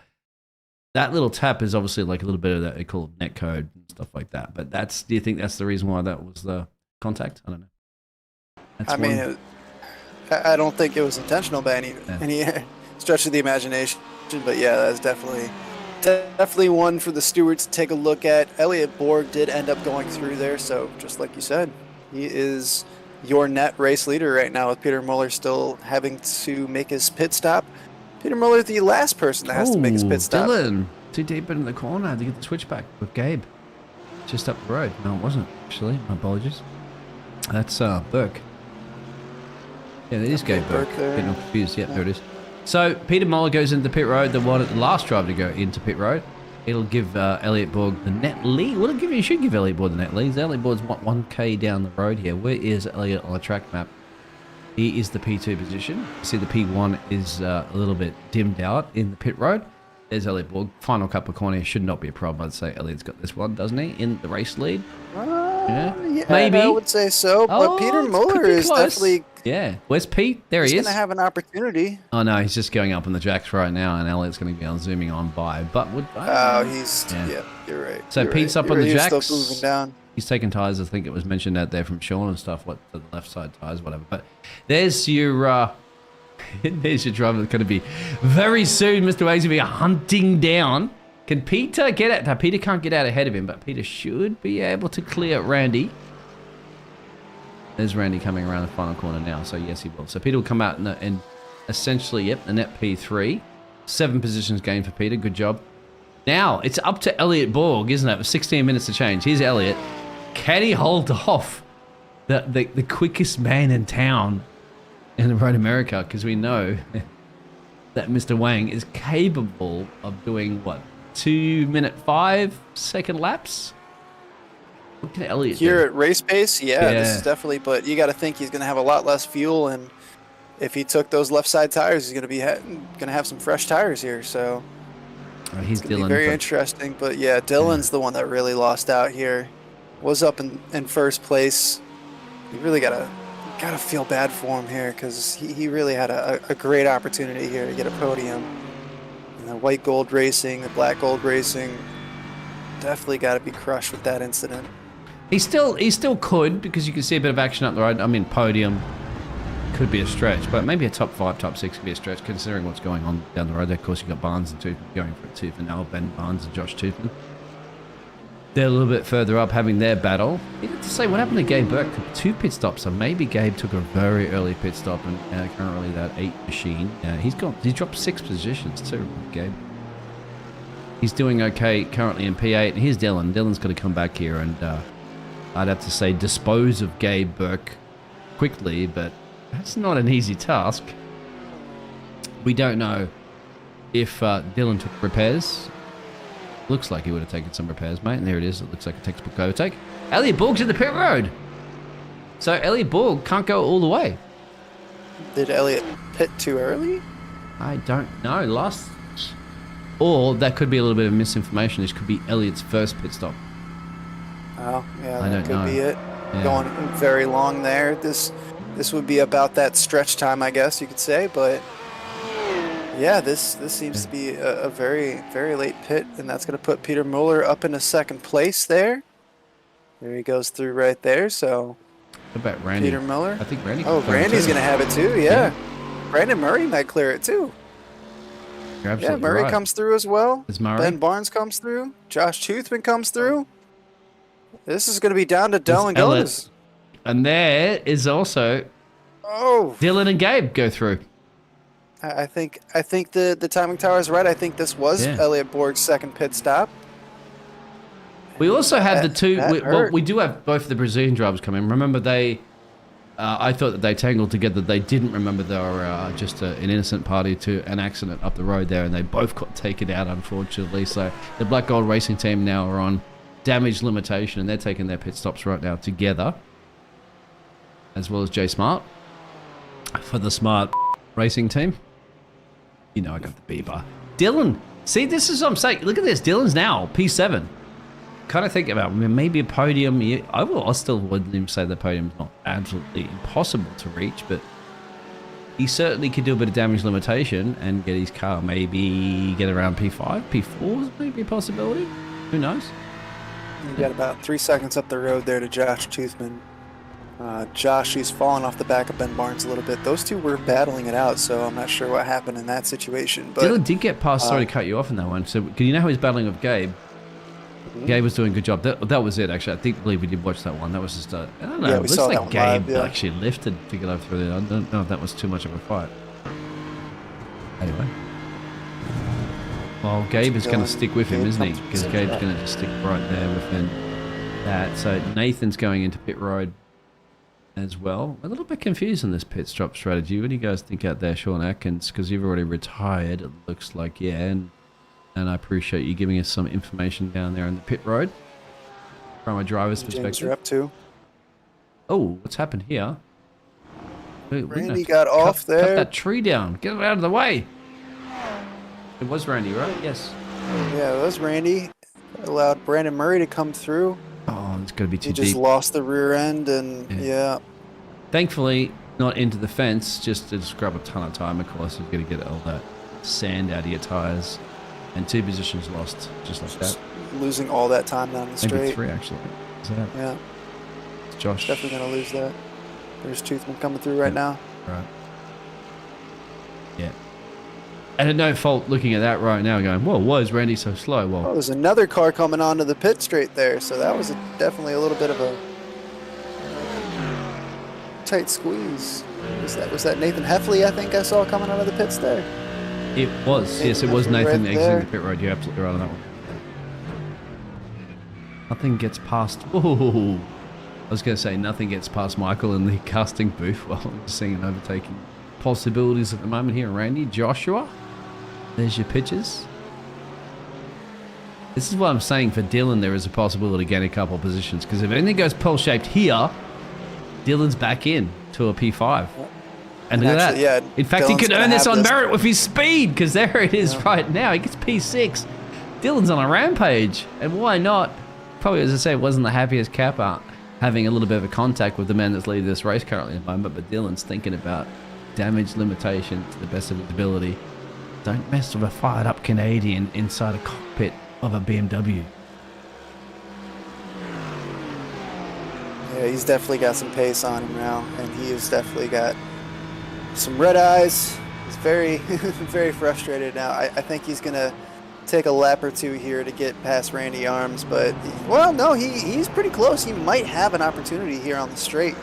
S6: That little tap is obviously like a little bit of that they call net code and stuff like that. But do you think that's the reason why that was the contact? I don't know.
S2: I don't think it was intentional by any stretch of the imagination. But yeah, that's definitely one for the stewards to take a look at. Elliot Borg did end up going through there, so just like you said, he is your net race leader right now, with Peter Muller still having to make his pit stop. Peter Muller, the last person that has to make his pit stop.
S6: Dylan, too deep in the corner to get the switchback with Gabe. Just up the road. No, it wasn't, actually. My apologies. That's Burke. Yeah, that is Gabe Burke. Getting confused. Yeah, there it is. So Peter Muller goes into pit road, the last driver to go into pit road. It'll give Elliot Borg the net lead. Well, you should give Elliot Borg the net lead. Elliot Borg's 1K down the road here. Where is Elliot on the track map? He is the P2 position. You see the P1 is a little bit dimmed out in the pit road. There's Elliot Borg. Final couple of corners should not be a problem. I'd say Elliot's got this one, doesn't he? In the race lead.
S2: Yeah,
S6: maybe.
S2: I would say so. But Peter
S6: it
S2: Muller
S6: could be
S2: is
S6: close.
S2: definitely
S6: Yeah. Where's Pete? There he
S2: going
S6: is.
S2: to have an opportunity.
S6: Oh no, he's just going up on the jacks right now, and Elliot's going to be on zooming on by. But would
S2: Yeah, you're right.
S6: So
S2: you're
S6: Pete's
S2: right.
S6: up on the
S2: He's
S6: jacks.
S2: still moving down.
S6: He's taking tires. I think it was mentioned out there from Sean and stuff. What the left side tires, whatever. But there's your there's your driver that's going to be very soon. Mr. Wade's going to be hunting down. Can Peter get out? Now, Peter can't get out ahead of him, but Peter should be able to clear Randy. There's Randy coming around the final corner now, so yes, he will. So Peter will come out and essentially, yep, the net P3. 7 positions gained for Peter. Good job. Now, it's up to Elliot Borg, isn't it? With 16 minutes to change. Here's Elliot. Can he hold off the quickest man in town in Road America? Because we know that Mr. Wang is capable of doing, what, 2-minute 5-second laps? What can Elliot
S2: Here
S6: do?
S2: at race pace, this is definitely, but you got to think he's going to have a lot less fuel, and if he took those left side tires, he's going to be going to have some fresh tires here, so
S6: He's
S2: it's going to
S6: Dylan.
S2: be very interesting. But yeah, Dylan's the one that really lost out here. Was up in first place. You really gotta feel bad for him here, because he really had a great opportunity here to get a podium. And the white gold racing, the black gold racing, definitely got to be crushed with that incident.
S6: He still could, because you can see a bit of action up the road. I mean, podium could be a stretch, but maybe a top 5, top 6 could be a stretch, considering what's going on down the road there. Of course, you've got Barnes and Toothman going for it, Toothman now, Ben Barnes and Josh Toothman. They're a little bit further up, having their battle. You have to say, what happened to Gabe Burke? 2 pit stops, so maybe Gabe took a very early pit stop, and currently that 8 machine. He's dropped 6 positions too, Gabe. He's doing okay currently in P8. Here's Dylan. Dylan's got to come back here and I'd have to say dispose of Gabe Burke quickly, but that's not an easy task. We don't know if Dylan took repairs. Looks like he would have taken some repairs, mate. And there it is. It looks like a textbook overtake. Elliot Borg's in the pit road. So Elliot Borg can't go all the way.
S2: Did Elliot pit too early?
S6: I don't know. Or that could be a little bit of misinformation. This could be Elliot's first pit stop.
S2: Oh, yeah,
S6: I
S2: that
S6: don't know.
S2: could be it.
S6: Yeah.
S2: Going very long there. This would be about that stretch time, I guess you could say. But yeah, this seems to be a very, very late pit, and that's going to put Peter Muller up into second place there. There he goes through right there. So
S6: What about Randy?
S2: Peter Muller.
S6: I think Randy.
S2: Oh,
S6: can clear it
S2: Randy's
S6: too.
S2: going to have it too. Yeah. Brandon Murray might clear it too.
S6: You're
S2: Yeah,
S6: absolutely
S2: Murray
S6: right.
S2: comes through as well.
S6: Is Murray?
S2: Ben Barnes comes through. Josh Toothman comes through. This is going to be down to Dylan
S6: Elliot.
S2: Gomez.
S6: And there is also
S2: Oh,
S6: Dylan and Gabe go through.
S2: I think the timing tower is right. I think this was
S6: Yeah.
S2: Elliot Borg's second pit stop.
S6: We also had the
S2: That-
S6: two.
S2: that
S6: Well,
S2: hurt.
S6: we do have both of the Brazilian drivers coming. Remember, they. I thought that they tangled together. They didn't remember they were just an innocent party to an accident up the road there, and they both got taken out, unfortunately. So the Black Gold Racing team now are on damage limitation, and they're taking their pit stops right now together, as well as Jay Smart for the Smart Racing team. You know, I got the Bieber. Dylan, see, this is what I'm saying. Look at this. Dylan's now P7. Kind of think about maybe a podium. I still wouldn't even say the podium's not absolutely impossible to reach, but he certainly could do a bit of damage limitation and get his car maybe get around P5, P4 is maybe a possibility. Who knows?
S2: You got about 3 seconds up the road there to Josh Toothman. Josh, he's fallen off the back of Ben Barnes a little bit. Those two were battling it out, so I'm not sure what happened in that situation. But
S6: Dylan did get past. Sorry to cut you off in that one. So, you know how he's battling with Gabe? Gabe was doing a good job. That was it, actually. I believe we did watch that one. That was just I don't know.
S2: Yeah,
S6: It
S2: we
S6: looks
S2: saw
S6: like
S2: that one
S6: Gabe
S2: live, yeah.
S6: actually lifted to get over through there. I don't know if that was too much of a fight. Anyway. Well, Gabe is going to stick with him,
S2: Gabe
S6: isn't he?
S2: comes
S6: Because
S2: from
S6: Gabe's
S2: that.
S6: going to just stick right there within that. So Nathan's going into pit road as well. A little bit confused on this pit stop strategy. What do you guys think out there, Sean Atkins? Because you've already retired, it looks like, yeah. And I appreciate you giving us some information down there in the pit road from a driver's
S2: James,
S6: perspective.
S2: you're up too.
S6: Oh, what's happened here? We're gonna
S2: Randy
S6: have to
S2: got off
S6: cut
S2: there.
S6: that tree down. Get it out of the way. It was Randy, right? Yes.
S2: Yeah, it was Randy. Allowed Brandon Murray to come through.
S6: Oh, it's got to be too
S2: He just
S6: deep.
S2: lost the rear end, and yeah.
S6: Thankfully, not into the fence, just to scrub a ton of time. Of course, you've got to get all that sand out of your tires. And 2 positions lost, just like that.
S2: Losing all that time down the straight.
S6: Maybe 3, actually. Is that?
S2: Yeah.
S6: It's Josh.
S2: Definitely going to lose that. There's Toothman coming through right now.
S6: Right. Yeah. And at no fault looking at that right now going, whoa, why is Randy so slow? Well,
S2: Oh, there's another car coming onto the pit straight there, so that was definitely a little bit of a tight squeeze. Was that Nathan Heffley, I think I saw coming out of the pits there?
S6: it was. Yes, it was
S2: Nathan
S6: Nathan
S2: right
S6: exiting
S2: there.
S6: the pit road. You're absolutely right on that one. Nothing gets past... Ooh. I was going to say nothing gets past Michael in the casting booth. Well, I'm just seeing an overtaking possibilities at the moment here. Randy, Joshua, there's your pictures. This is what I'm saying for Dylan. There is a possibility to gain a couple of positions, because if anything goes pole-shaped here, Dylan's back in to a P5. And look at that.
S2: Yeah,
S6: in fact, he
S2: Dylan's
S6: could
S2: gonna
S6: earn this
S2: have
S6: on merit with his speed, because there it is right now. He gets P6. Dylan's on a rampage. And why not? Probably, as I say, wasn't the happiest capper having a little bit of a contact with the man that's leading this race currently at the moment, but Dylan's thinking about damage limitation to the best of his ability. Don't mess with a fired up Canadian inside a cockpit of a BMW.
S2: Yeah, he's definitely got some pace on him now, and he has definitely got some red eyes. He's very, very frustrated now. I think he's going to take a lap or two here to get past Randy Arms, but, well, no, he's pretty close. He might have an opportunity here on the straight,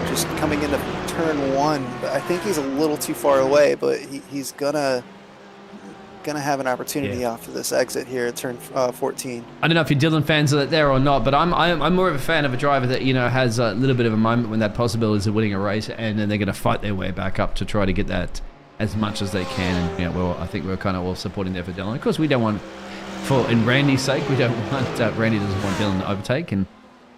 S2: just coming into turn 1. But I think he's a little too far away, but he's gonna have an opportunity after this exit here at turn 14.
S6: I don't know if you're Dylan fans of it there or not, but I'm more of a fan of a driver that, you know, has a little bit of a moment when that possibility of winning a race, and then they're going to fight their way back up to try to get that as much as they can. And, you know, well, I think we're kind of all supporting there for Dylan. Of course, we don't want, in Randy's sake, we don't want, Randy doesn't want Dylan to overtake, and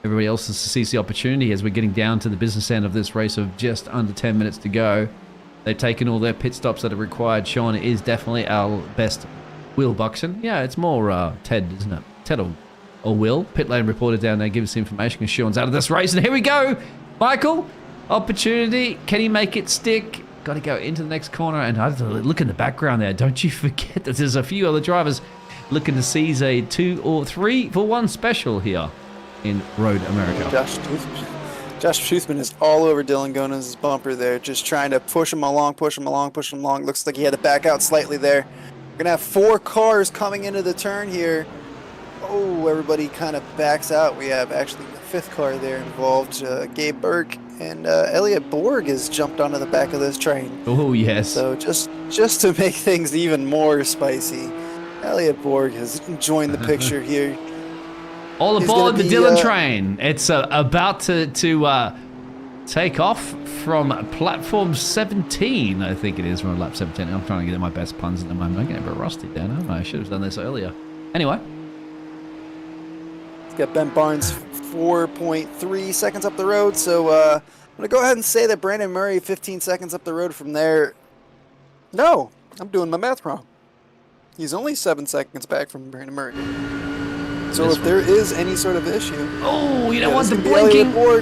S6: everybody else sees the opportunity as we're getting down to the business end of this race of just under 10 minutes to go. They've taken all their pit stops that are required. Sean is definitely our best. Will Buxton. Yeah, it's more Ted, isn't it? Ted or Will. Pit lane reporter down there, give us information because Sean's out of this race. And here we go. Michael, opportunity. Can he make it stick? Got to go into the next corner. And I have to look in the background there. Don't you forget that there's a few other drivers looking to seize a 2 or 3 for 1 special here in Road America.
S2: Josh Toothman is all over Dylan Gonez's bumper there, just trying to push him along. Looks like he had to back out slightly there. We're going to have 4 cars coming into the turn here. Oh, everybody kind of backs out. We have actually the 5th car there involved. Gabe Burke and Elliot Borg has jumped onto the back of this train.
S6: Oh, yes.
S2: So just to make things even more spicy, Elliot Borg has joined the picture here.
S6: All aboard the Dylan train. It's about to take off from platform 17, I think it is. We're on lap 17. I'm trying to get my best puns at the moment. I'm getting a bit rusty there, aren't I? I should have done this earlier. Anyway.
S2: It's got Ben Barnes 4.3 seconds up the road. So I'm going to go ahead and say that Brandon Murray 15 seconds up the road from there. No, I'm doing my math wrong. He's only 7 seconds back from Brandon Murray. So if there is any sort of issue...
S6: Oh, you don't want the blinking...
S2: Oh.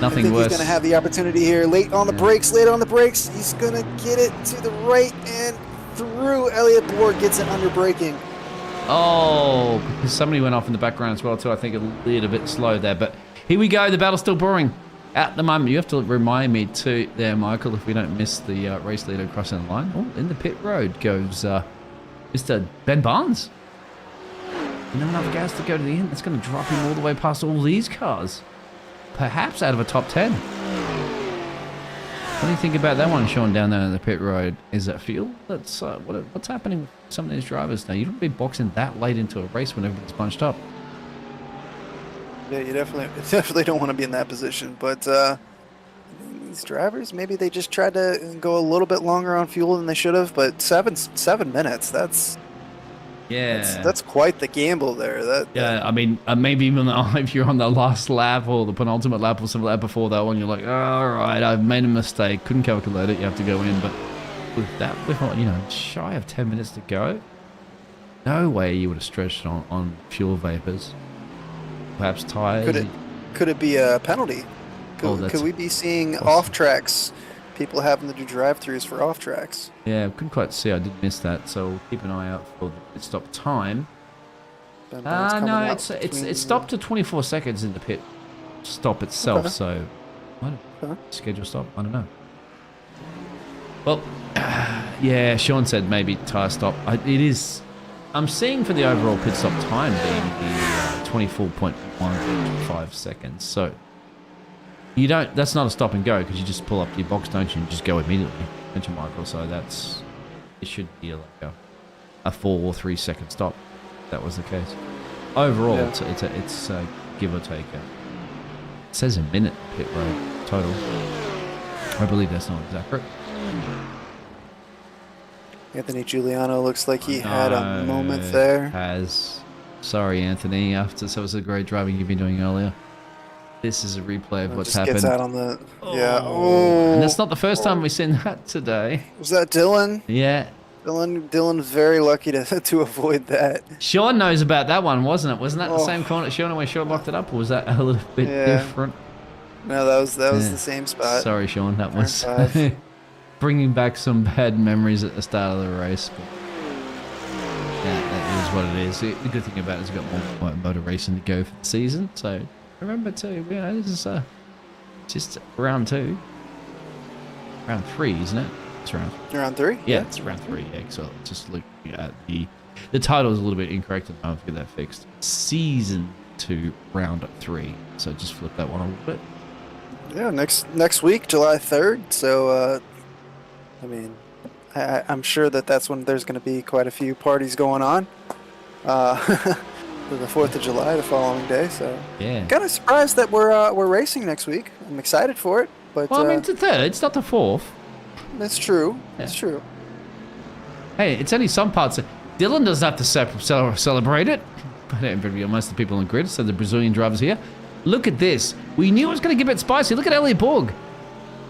S6: Nothing worse.
S2: He's going to have the opportunity here. Late on the brakes. He's going to get it to the right and through. Elliot Borg gets it under braking.
S6: Oh, because somebody went off in the background as well too. I think a little bit slow there. But here we go. The battle's still brewing. At the moment, you have to remind me too there, Michael, if we don't miss the race leader crossing the line. Oh, in the pit road goes... Mr. Ben Barnes. Not enough gas to go to the end. That's going to drop him all the way past all these cars. Perhaps out of a top 10. What do you think about that one, Sean, down there in the pit road? Is that fuel? That's what's happening with some of these drivers now? You don't be boxing that late into a race when everything's bunched up.
S2: Yeah, you definitely don't want to be in that position. But these drivers, maybe they just tried to go a little bit longer on fuel than they should have. But 7 minutes, that's quite the gamble there.
S6: I mean, maybe even if you're on the last lap or the penultimate lap or some lap before that one, you're like, all right, I've made a mistake, couldn't calculate it, you have to go in. But with that, shy of 10 minutes to go, no way you would have stretched on fuel vapors. Perhaps tires.
S2: Could it be a penalty? Could we be seeing off tracks? People having to do drive-throughs for off tracks.
S6: Yeah, I couldn't quite see. I did miss that, so we'll keep an eye out for the pit stop time. No, it's stopped to 24 seconds in the pit stop itself. So, schedule stop. I don't know. Well, yeah, Sean said maybe tire stop. It is. I'm seeing for the overall pit stop time being the 24.15 seconds. So. You don't. That's not a stop and go because you just pull up your box, don't you? And just go immediately, don't you, Michael? So it should be like a 4 or 3 second stop. If that was the case. Overall, it's give or take. It says a minute pit road total. I believe that's not accurate.
S2: Anthony Giuliano looks like he had a moment there.
S6: Sorry, Anthony. That was a great driving you've been doing earlier. This is a replay of what's happened.
S2: Gets out on the Oh,
S6: and that's not the first time we've seen that today.
S2: Was that Dylan?
S6: Yeah.
S2: Dylan's very lucky to avoid that.
S6: Sean knows about that one, wasn't it? Wasn't that the same corner at Sean where Sean locked it up, or was that a little bit different?
S2: No, that was the same spot.
S6: Sorry, Sean. That was bringing back some bad memories at the start of the race. But that is what it is. The good thing about it is we've got more motor racing to go for the season, so. Remember too, this is just round 2. Round 3, isn't it? It's
S2: round 3?
S6: Yeah, it's round 3. Yeah, so just looking at the title is a little bit incorrect, and I'll get that fixed. Season 2, round 3. So just flip that one a little bit.
S2: Yeah, next week, July 3rd. So, I'm sure that's when there's going to be quite a few parties going on. The 4th of July, the following day. So
S6: yeah,
S2: kind of surprised that we're racing next week. I'm excited for it, but
S6: it's the 3rd. It's not the 4th.
S2: That's true. That's true.
S6: Hey, it's only some parts. Dylan doesn't have to celebrate it, but most of the people on the grid. So the Brazilian drivers here. Look at this. We knew it was going to get a bit spicy. Look at Elliot Borg.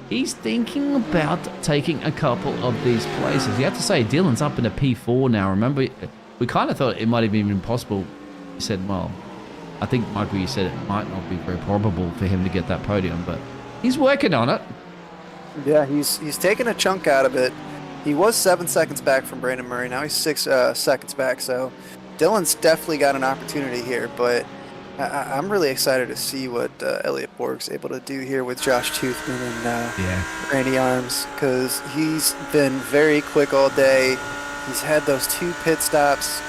S6: He's thinking about taking a couple of these places. You have to say Dylan's up in a P4 now. Remember, we kind of thought it might have been impossible. You said, well, I think, Michael, you said it might not be very probable for him to get that podium, but he's working on it.
S2: Yeah, he's taken a chunk out of it. He was 7 seconds back from Brandon Murray. Now he's 6 seconds back, so Dylan's definitely got an opportunity here, but I'm really excited to see what Elliot Borg's able to do here with Josh Toothman and Randy Arms, because he's been very quick all day. He's had those 2 pit stops.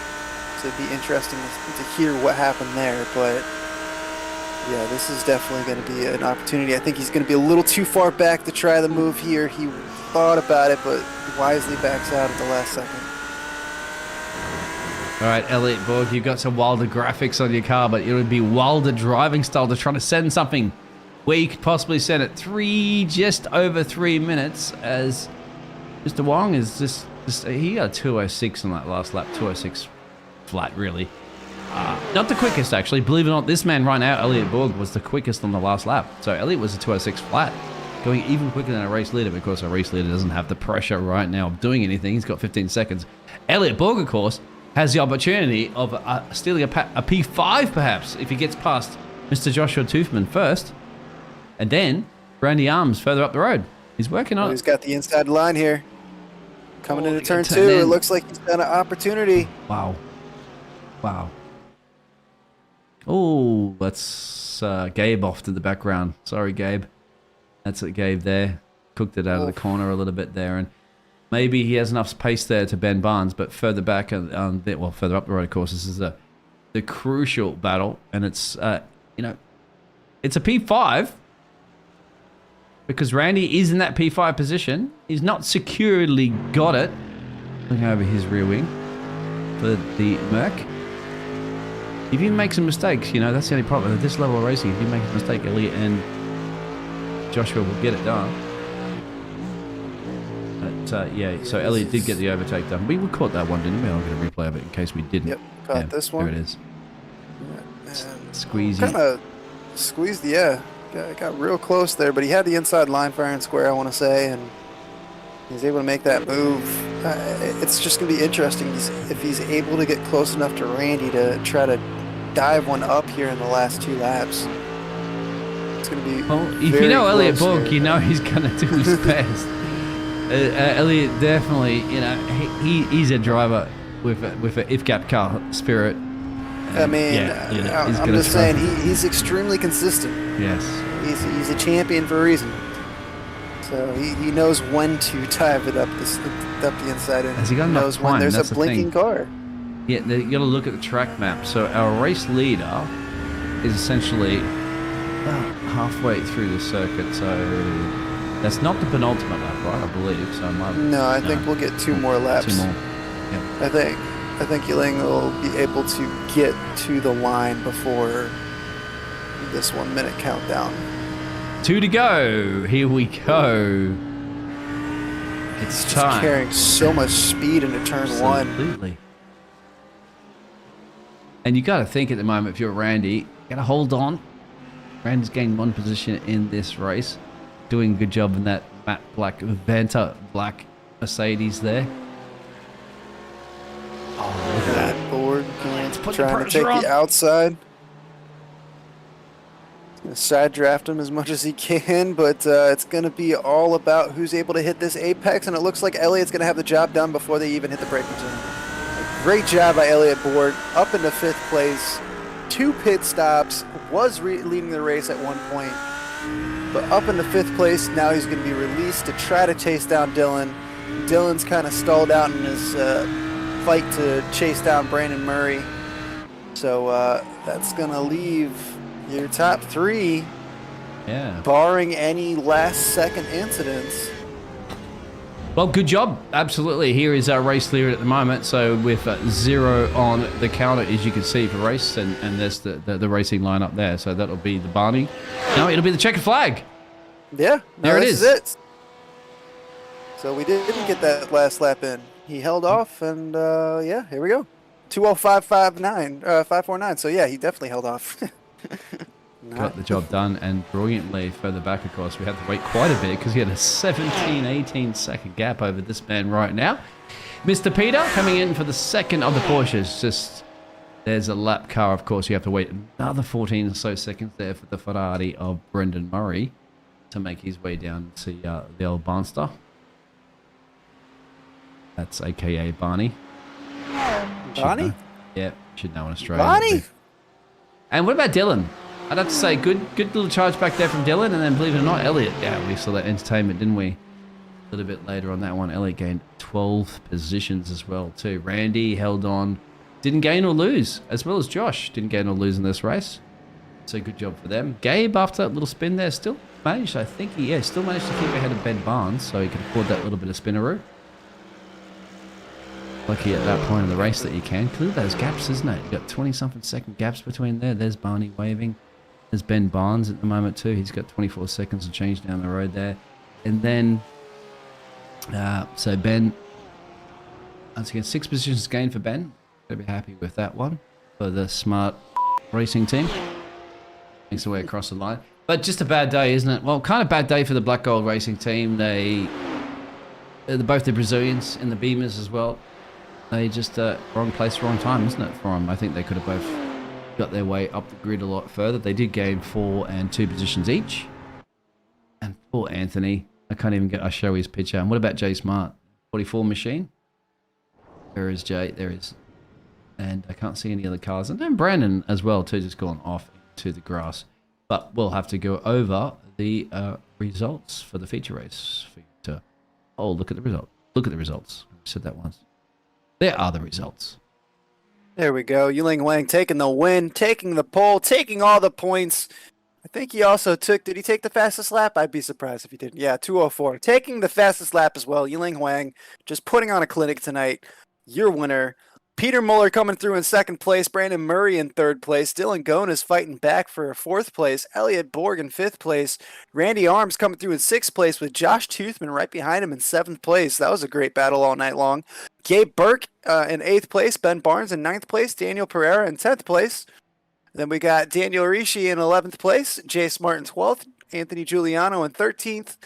S2: It'd be interesting to hear what happened there, but yeah, this is definitely going to be an opportunity. I think he's going to be a little too far back to try the move here. He thought about it, but wisely backs out at the last second.
S6: All right, Elliot Borg, you've got some wilder graphics on your car, but it would be wilder driving style to try to send something where you could possibly send it just over 3 minutes, as Mr. Wong is just he got 206 on that last lap, 206 flat, really. Not the quickest, actually. Believe it or not, this man right now, Elliot Borg, was the quickest on the last lap. So Elliot was a 206 flat, going even quicker than a race leader, because a race leader doesn't have the pressure right now of doing anything. He's got 15 seconds. Elliot Borg, of course, has the opportunity of stealing a P5, perhaps, if he gets past Mr. Joshua Toothman first, and then Randy Arms further up the road. He's working on it.
S2: He's got the inside line here. Coming into turn 2, it looks like he's got an opportunity.
S6: Wow. Oh, that's Gabe off to the background. Sorry, Gabe. That's it, Gabe there. Cooked it out of the corner a little bit there. And maybe he has enough pace there to Ben Barnes, but further back, further up the road, of course, this is the crucial battle. And it's, it's a P5 because Randy is in that P5 position. He's not securely got it. Looking over his rear wing for the Merc. If you make some mistakes, that's the only problem. At this level of racing, if you make a mistake, Elliot and Joshua will get it done. But, so Elliot did get the overtake done. We caught that one, didn't we? I'll get a replay of it in case we didn't.
S2: Yep, caught this one.
S6: There it is. Squeezy.
S2: Kind of squeezed, Got real close there, but he had the inside line fair and square, I want to say, and He's able to make that move. It's just going to be interesting if he's able to get close enough to Randy to try to dive one up here in the last 2 laps. It's going to be
S6: if you know Elliot Borg, you know he's going to do his best. Elliot definitely, he's a driver with a if-gap car spirit.
S2: I mean, I'm just saying he's extremely consistent.
S6: Yes.
S2: He's a champion for a reason. So he knows when to dive it up the inside, and
S6: Has he got enough
S2: knows
S6: time?
S2: when there's
S6: That's
S2: a
S6: the
S2: blinking
S6: thing.
S2: car.
S6: Yeah, you got to look at the track map. So our race leader is essentially halfway through the circuit. So that's not the penultimate lap, right? I believe. So
S2: I think we'll get 2 more laps.
S6: 2 more. Yeah.
S2: I think Yiling will be able to get to the line before this 1 minute countdown.
S6: 2 to go. Here we go. It's
S2: Just
S6: time.
S2: carrying so much speed into turn 1.
S6: Absolutely. And you got to think at the moment, if you're Randy, you got to hold on. Randy's gained 1 position in this race, doing a good job in that matte black Vanta black Mercedes there.
S2: Oh, look at that board.
S5: put the
S2: Trying to
S5: pressure
S2: take
S5: on.
S2: the outside. Gonna side draft him as much as he can, but it's going to be all about who's able to hit this apex, and it looks like Elliot's going to have the job done before they even hit the braking zone. Great job by Elliot Borg, up into 5th place, 2 pit stops, was leading the race at one point, but up into 5th place. Now he's going to be released to try to chase down Dylan. Dylan's kind of stalled out in his fight to chase down Brandon Murray, so that's going to leave your top 3, barring any last-second incidents.
S6: Well, good job. Absolutely. Here is our race leader at the moment. So with 0 on the counter, as you can see for race, and there's the racing line up there. So that'll be the Barney. No, it'll be the checkered flag.
S2: Yeah,
S6: there it
S2: is. It. So we didn't get that last lap in. He held off, and yeah, here we go. 2:05.59, So yeah, he definitely held off.
S6: Got the job done, and brilliantly further back, of course, we had to wait quite a bit because he had a 18 second gap over this man right now. Mr. Peter coming in for the second of the Porsches. Just there's a lap car, of course. You have to wait another 14 or so seconds there for the Ferrari of Brendan Murray to make his way down to the old Barnster. That's AKA Barney.
S2: Barney?
S6: Yeah, should know in Australia.
S2: Barney?
S6: And what about Dylan? I'd have to say, good little charge back there from Dylan, and then believe it or not, Elliot. Yeah, we saw that entertainment, didn't we? A little bit later on that one, Elliot gained 12 positions as well, too. Randy held on, didn't gain or lose, as well as Josh didn't gain or lose in this race. So good job for them. Gabe, after that little spin there, still managed, I think still managed to keep ahead of Ben Barnes, so he could afford that little bit of spinneroo. Lucky at that point in the race that you can. Clear those gaps, isn't it? You've got 20-something second gaps between there. There's Barney waving. There's Ben Barnes at the moment too. He's got 24 seconds to change down the road there. And then, so Ben, once again, 6 positions gained for Ben. Gotta be happy with that one for the smart racing team. Makes the way across the line. But just a bad day, isn't it? Well, kind of bad day for the Black Gold racing team. They're both the Brazilians in the Beamers as well. They just wrong place, wrong time, isn't it, for them? I think they could have both got their way up the grid a lot further. They did gain 4 and 2 positions each. And poor Anthony, I can't even I'll show his picture. And what about Jay Smart? 44 machine. There is Jay, there is. And I can't see any other cars. And then Brandon as well, too, just gone off to the grass. But we'll have to go over the results for the feature race. Oh, look at the result. Look at the results. I said that once. There are the results.
S2: There we go. Yiling Wang taking the win, taking the pole, taking all the points. I think he also did he take the fastest lap? I'd be surprised if he didn't. Yeah, 2:04. Taking the fastest lap as well. Yiling Wang just putting on a clinic tonight. Your winner. Peter Muller coming through in 2nd place. Brandon Murray in 3rd place. Dylan Gone is fighting back for 4th place. Elliot Borg in 5th place. Randy Arms coming through in 6th place with Josh Toothman right behind him in 7th place. That was a great battle all night long. Gabe Burke in 8th place. Ben Barnes in 9th place. Daniel Pereira in 10th place. Then we got Daniel Rishi in 11th place. Jay Smart in 12th. Anthony Giuliano in 13th.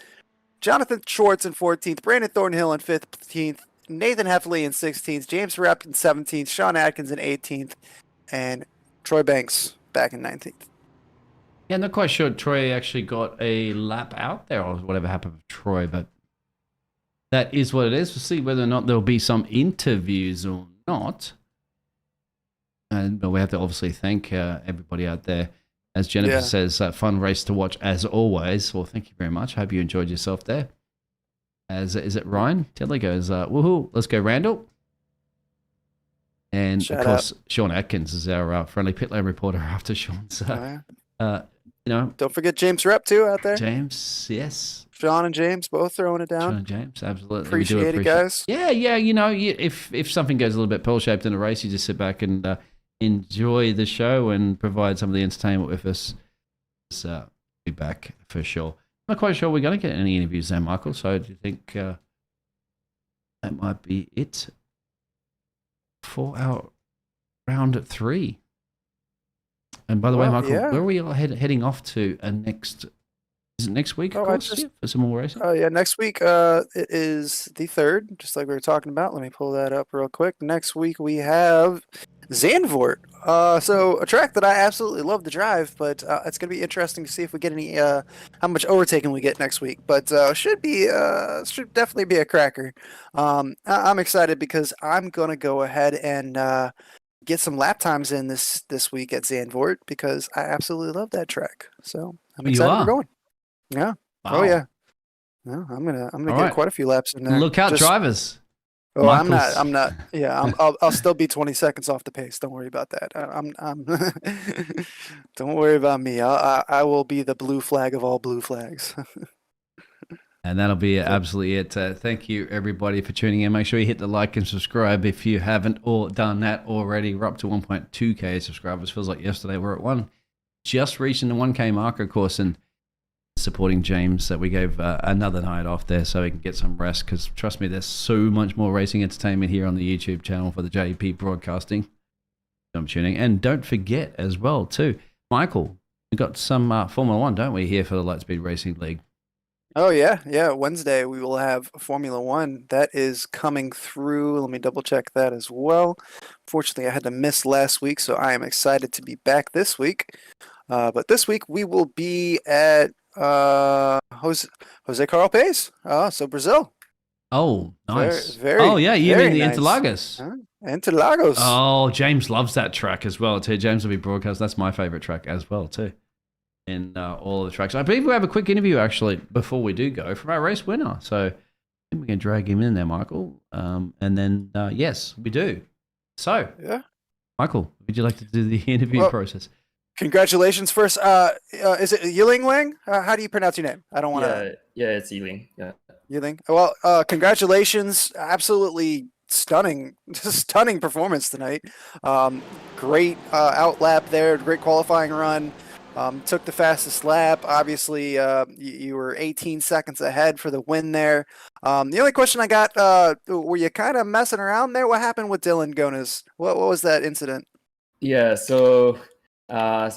S2: Jonathan Schwartz in 14th, Brandon Thornhill in 15th, Nathan Heffley in 16th, James Rapp in 17th, Sean Atkins in 18th, and Troy Banks back in 19th.
S6: Yeah, not quite sure Troy actually got a lap out there or whatever happened with Troy, but that is what it is. We'll see whether or not there'll be some interviews or not. And we have to obviously thank everybody out there. As Jennifer says, fun race to watch as always. Well, thank you very much. Hope you enjoyed yourself there. Is it Ryan? Tedley goes, woohoo, let's go Randall. And
S2: Shout
S6: of course,
S2: out.
S6: Sean Atkins is our friendly pit lane reporter after Sean's.
S2: Don't forget James Rep too out there.
S6: James, yes.
S2: Sean and James both throwing it down.
S6: Sean and James, absolutely.
S2: Appreciate it, guys.
S6: Yeah, if something goes a little bit pearl-shaped in a race, you just sit back and enjoy the show and provide some of the entertainment with us. So, be back for sure. I'm not quite sure we're going to get any interviews there, Michael, so do you think that might be it for our round 3? And by the way, Michael, where are we all heading off to next? Is it next week, of course, for some more racing?
S2: Oh, yeah, next week it is the 3rd, just like we were talking about. Let me pull that up real quick. Next week we have Zandvoort. So a track that I absolutely love to drive, but it's going to be interesting to see if we get any, how much overtaking we get next week. But should definitely be a cracker. I'm excited because I'm going to go ahead and get some lap times in this week at Zandvoort because I absolutely love that track. So I'm excited we're going. Yeah. Wow. Oh yeah. No, I'm gonna get quite a few laps in there.
S6: Look out, drivers.
S2: Oh, Michael's... I'm not. Yeah, I'll still be 20 seconds off the pace. Don't worry about that. Don't worry about me. I will be the blue flag of all blue flags.
S6: And that'll be absolutely it. Thank you, everybody, for tuning in. Make sure you hit the like and subscribe if you haven't done that already. We're up to 1.2K subscribers. Feels like yesterday we're at 1. Just reaching the 1K marker, of course, and supporting James that we gave another night off there so he can get some rest because trust me, there's so much more racing entertainment here on the YouTube channel for the JP Broadcasting. I'm tuning. And don't forget as well, too, Michael, we've got some Formula 1, don't we, here for the Lightspeed Racing League?
S2: Oh, yeah. Yeah. Wednesday, we will have Formula 1. That is coming through. Let me double check that as well. Fortunately, I had to miss last week, so I am excited to be back this week. But this week, we will be at Jose Carl Pace. So Brazil.
S6: Oh, nice.
S2: Very
S6: yeah, you mean the
S2: nice.
S6: Interlagos?
S2: Interlagos.
S6: Oh, James loves that track as well, too. James will be broadcast. That's my favorite track as well, too. In all of the tracks. I believe we have a quick interview, actually, before we do go, from our race winner. So I think we can drag him in there, Michael. And then, yes, we do. So,
S2: yeah,
S6: Michael, would you like to do the interview process?
S2: Congratulations first. Is it Yiling Wang? How do you pronounce your name? I don't want to.
S7: Yeah, it's Yiling. Yeah.
S2: Yiling. Well, congratulations. Absolutely stunning performance tonight. Great outlap there. Great qualifying run. Took the fastest lap. Obviously, you were 18 seconds ahead for the win there. The only question I got, were you kind of messing around there? What happened with Dylan Gonas? What was that incident?
S7: Yeah, so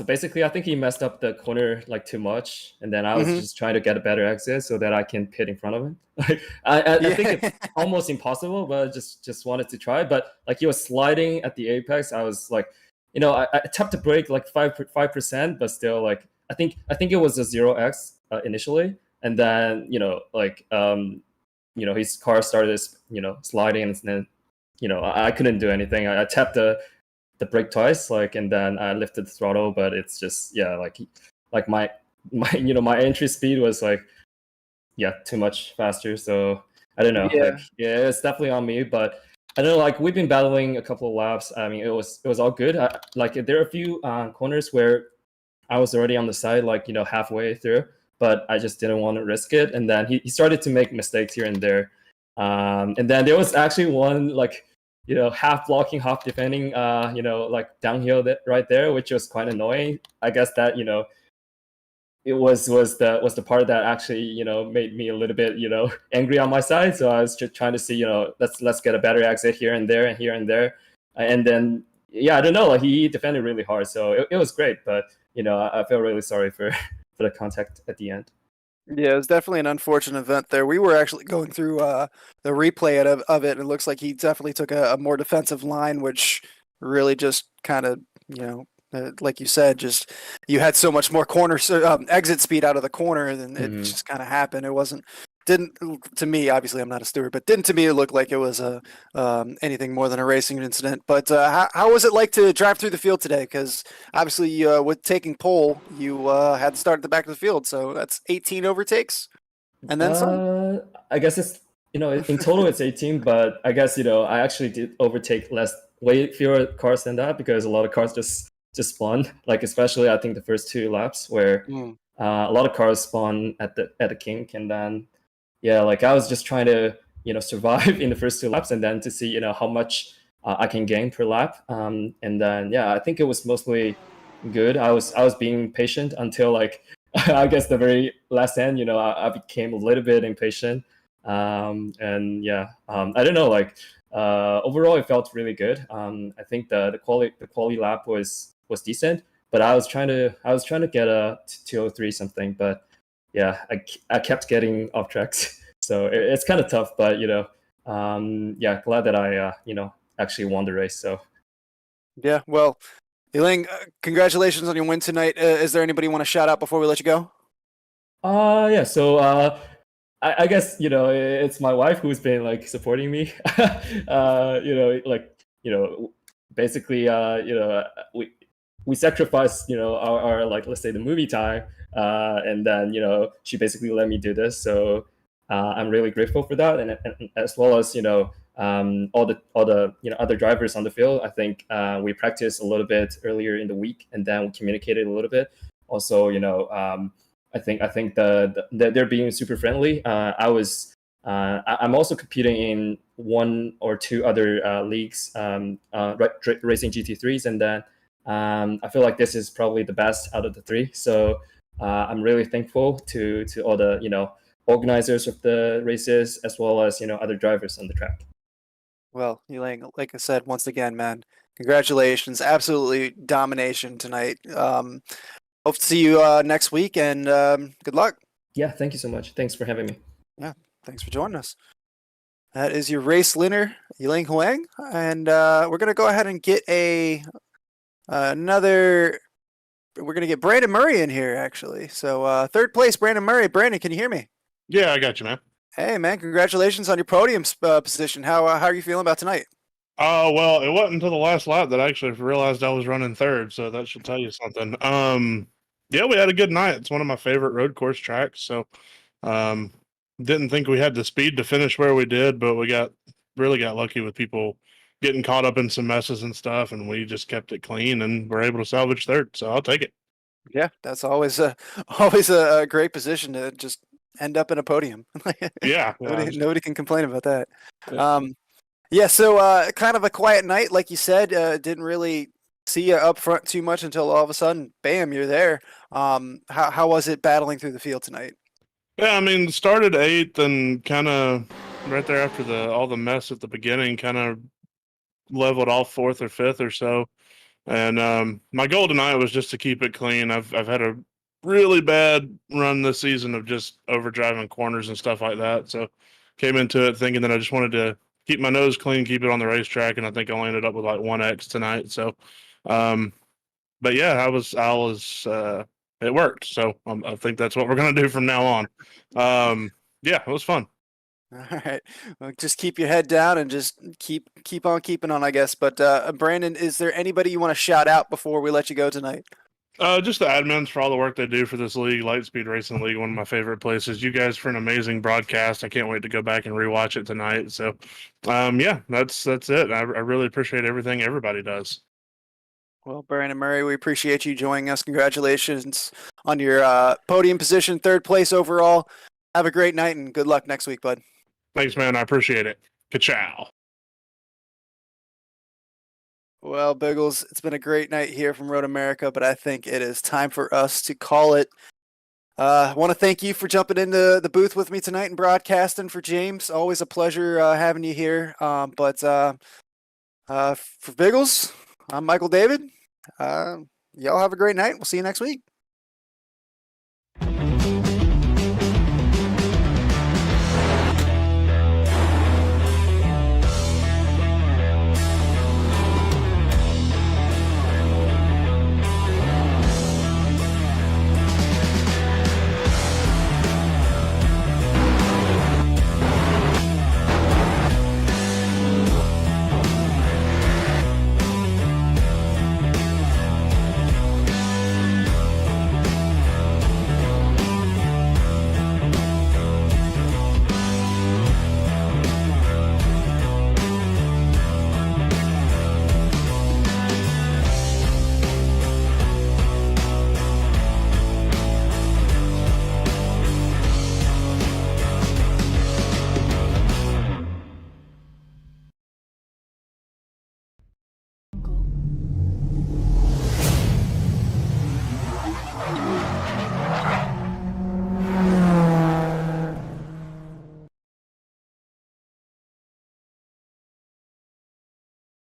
S7: basically, I think he messed up the corner like too much, and then I was just trying to get a better exit so that I can pit in front of him. Like I think it's almost impossible, but I just wanted to try. But like he was sliding at the apex, I was like, I tapped the brake like 5%, but still like I think it was a 0x initially, and then his car started sliding, and then I couldn't do anything. I tapped the brake twice, and then I lifted the throttle, but it's just my entry speed was too much faster. So I don't know. It's definitely on me, but I don't know. We've been battling a couple of laps. I mean, it was all good. There are a few corners where I was already on the side, halfway through, but I just didn't want to risk it. And then he started to make mistakes here and there. And then there was actually one half blocking, half defending, downhill right there, which was quite annoying. I guess that it was the part that actually made me a little bit angry on my side. So I was just trying to see let's get a better exit here and there and here and there, and then I don't know, he defended really hard, so it was great. But I feel really sorry for the contact at the end.
S2: Yeah, it was definitely an unfortunate event there. We were actually going through the replay of it, and it looks like he definitely took a more defensive line, which really just kind of, like you said, just you had so much more exit speed out of the corner, and it
S7: Mhm.
S2: just kind of happened. It didn't to me. Obviously, I'm not a steward, but didn't to me look like it was anything more than a racing incident. But how was it like to drive through the field today? Because obviously, with taking pole, you had to start at the back of the field, so that's 18 overtakes, and then some.
S7: I guess it's in total it's 18, but I guess I actually did overtake way fewer cars than that because a lot of cars just spawned. Like especially I think the first 2 laps where
S2: Mm.
S7: a lot of cars spawn at the kink, and then like I was just trying to survive in the first 2 laps, and then to see how much I can gain per lap. And then I think it was mostly good. I was being patient until like I guess the very last end. I became a little bit impatient. And I don't know. Like overall, it felt really good. I think the quality lap was decent, but I was trying to get a 203 something, but I kept getting off tracks. So it's kind of tough, but glad that I actually won the race. So
S2: Yeah, well, Elaine, congratulations on your win tonight. Is there anybody you want to shout out before we let you go?
S7: yeah. So I guess it's my wife who's been like supporting me. Basically, we sacrificed our like, let's say, the movie time, and then she basically let me do this. So I'm really grateful for that, and as well as all the other drivers on the field. I think we practiced a little bit earlier in the week, and then we communicated a little bit. Also, I think they're being super friendly. I'm also competing in 1 or 2 other leagues, racing GT3s, and then I feel like this is probably the best out of the 3. So I'm really thankful to all the organizers of the races, as well as other drivers on the track.
S2: Well, Elaine, like I said, once again, man, congratulations. Absolutely domination tonight. Hope to see you next week, and good luck.
S7: Yeah, thank you so much. Thanks for having me.
S2: Yeah, thanks for joining us. That is your race winner, Elaine Huang, and we're gonna go ahead and get another. We're gonna get Brandon Murray in here, actually. So third place, Brandon Murray. Brandon, can you hear me?
S8: Yeah, I got you, man.
S2: Hey, man, congratulations on your podium position. How are you feeling about tonight?
S8: Well, it wasn't until the last lap that I actually realized I was running third, so that should tell you something. Yeah, we had a good night. It's one of my favorite road course tracks, so didn't think we had the speed to finish where we did, but we really got lucky with people getting caught up in some messes and stuff, and we just kept it clean and were able to salvage third. So I'll take it.
S2: Yeah, that's always a great position to just end up in a podium.
S8: Yeah,
S2: nobody can complain about that.
S8: Yeah.
S2: Yeah, so kind of a quiet night, like you said. Didn't really see you up front too much until all of a sudden, bam, you're there. How was it battling through the field tonight?
S8: Yeah, I mean, started 8th and kind of right there after all the mess at the beginning, kind of leveled off 4th or 5th or so. And my goal tonight was just to keep it clean. I've had a really bad run this season of just overdriving corners and stuff like that. So came into it thinking that I just wanted to keep my nose clean, keep it on the racetrack, and I think I only ended up with like 1X tonight. So, but yeah, I was it worked. So I think that's what we're gonna do from now on. Yeah, it was fun.
S2: All right, well, just keep your head down and just keep on keeping on, I guess. But Brandon, is there anybody you want to shout out before we let you go tonight?
S8: Just the admins for all the work they do for this league, Lightspeed Racing League, one of my favorite places. You guys for an amazing broadcast. I can't wait to go back and rewatch it tonight. So, yeah, that's it. I really appreciate everything everybody does.
S2: Well, Brandon Murray, we appreciate you joining us. Congratulations on your podium position, third place overall. Have a great night and good luck next week, bud.
S8: Thanks, man. I appreciate it. Ka-chow.
S2: Well, Biggles, it's been a great night here from Road America, but I think it is time for us to call it. I want to thank you for jumping into the booth with me tonight and broadcasting for James. Always a pleasure having you here. But for Biggles, I'm Michael David. Y'all have a great night. We'll see you next week.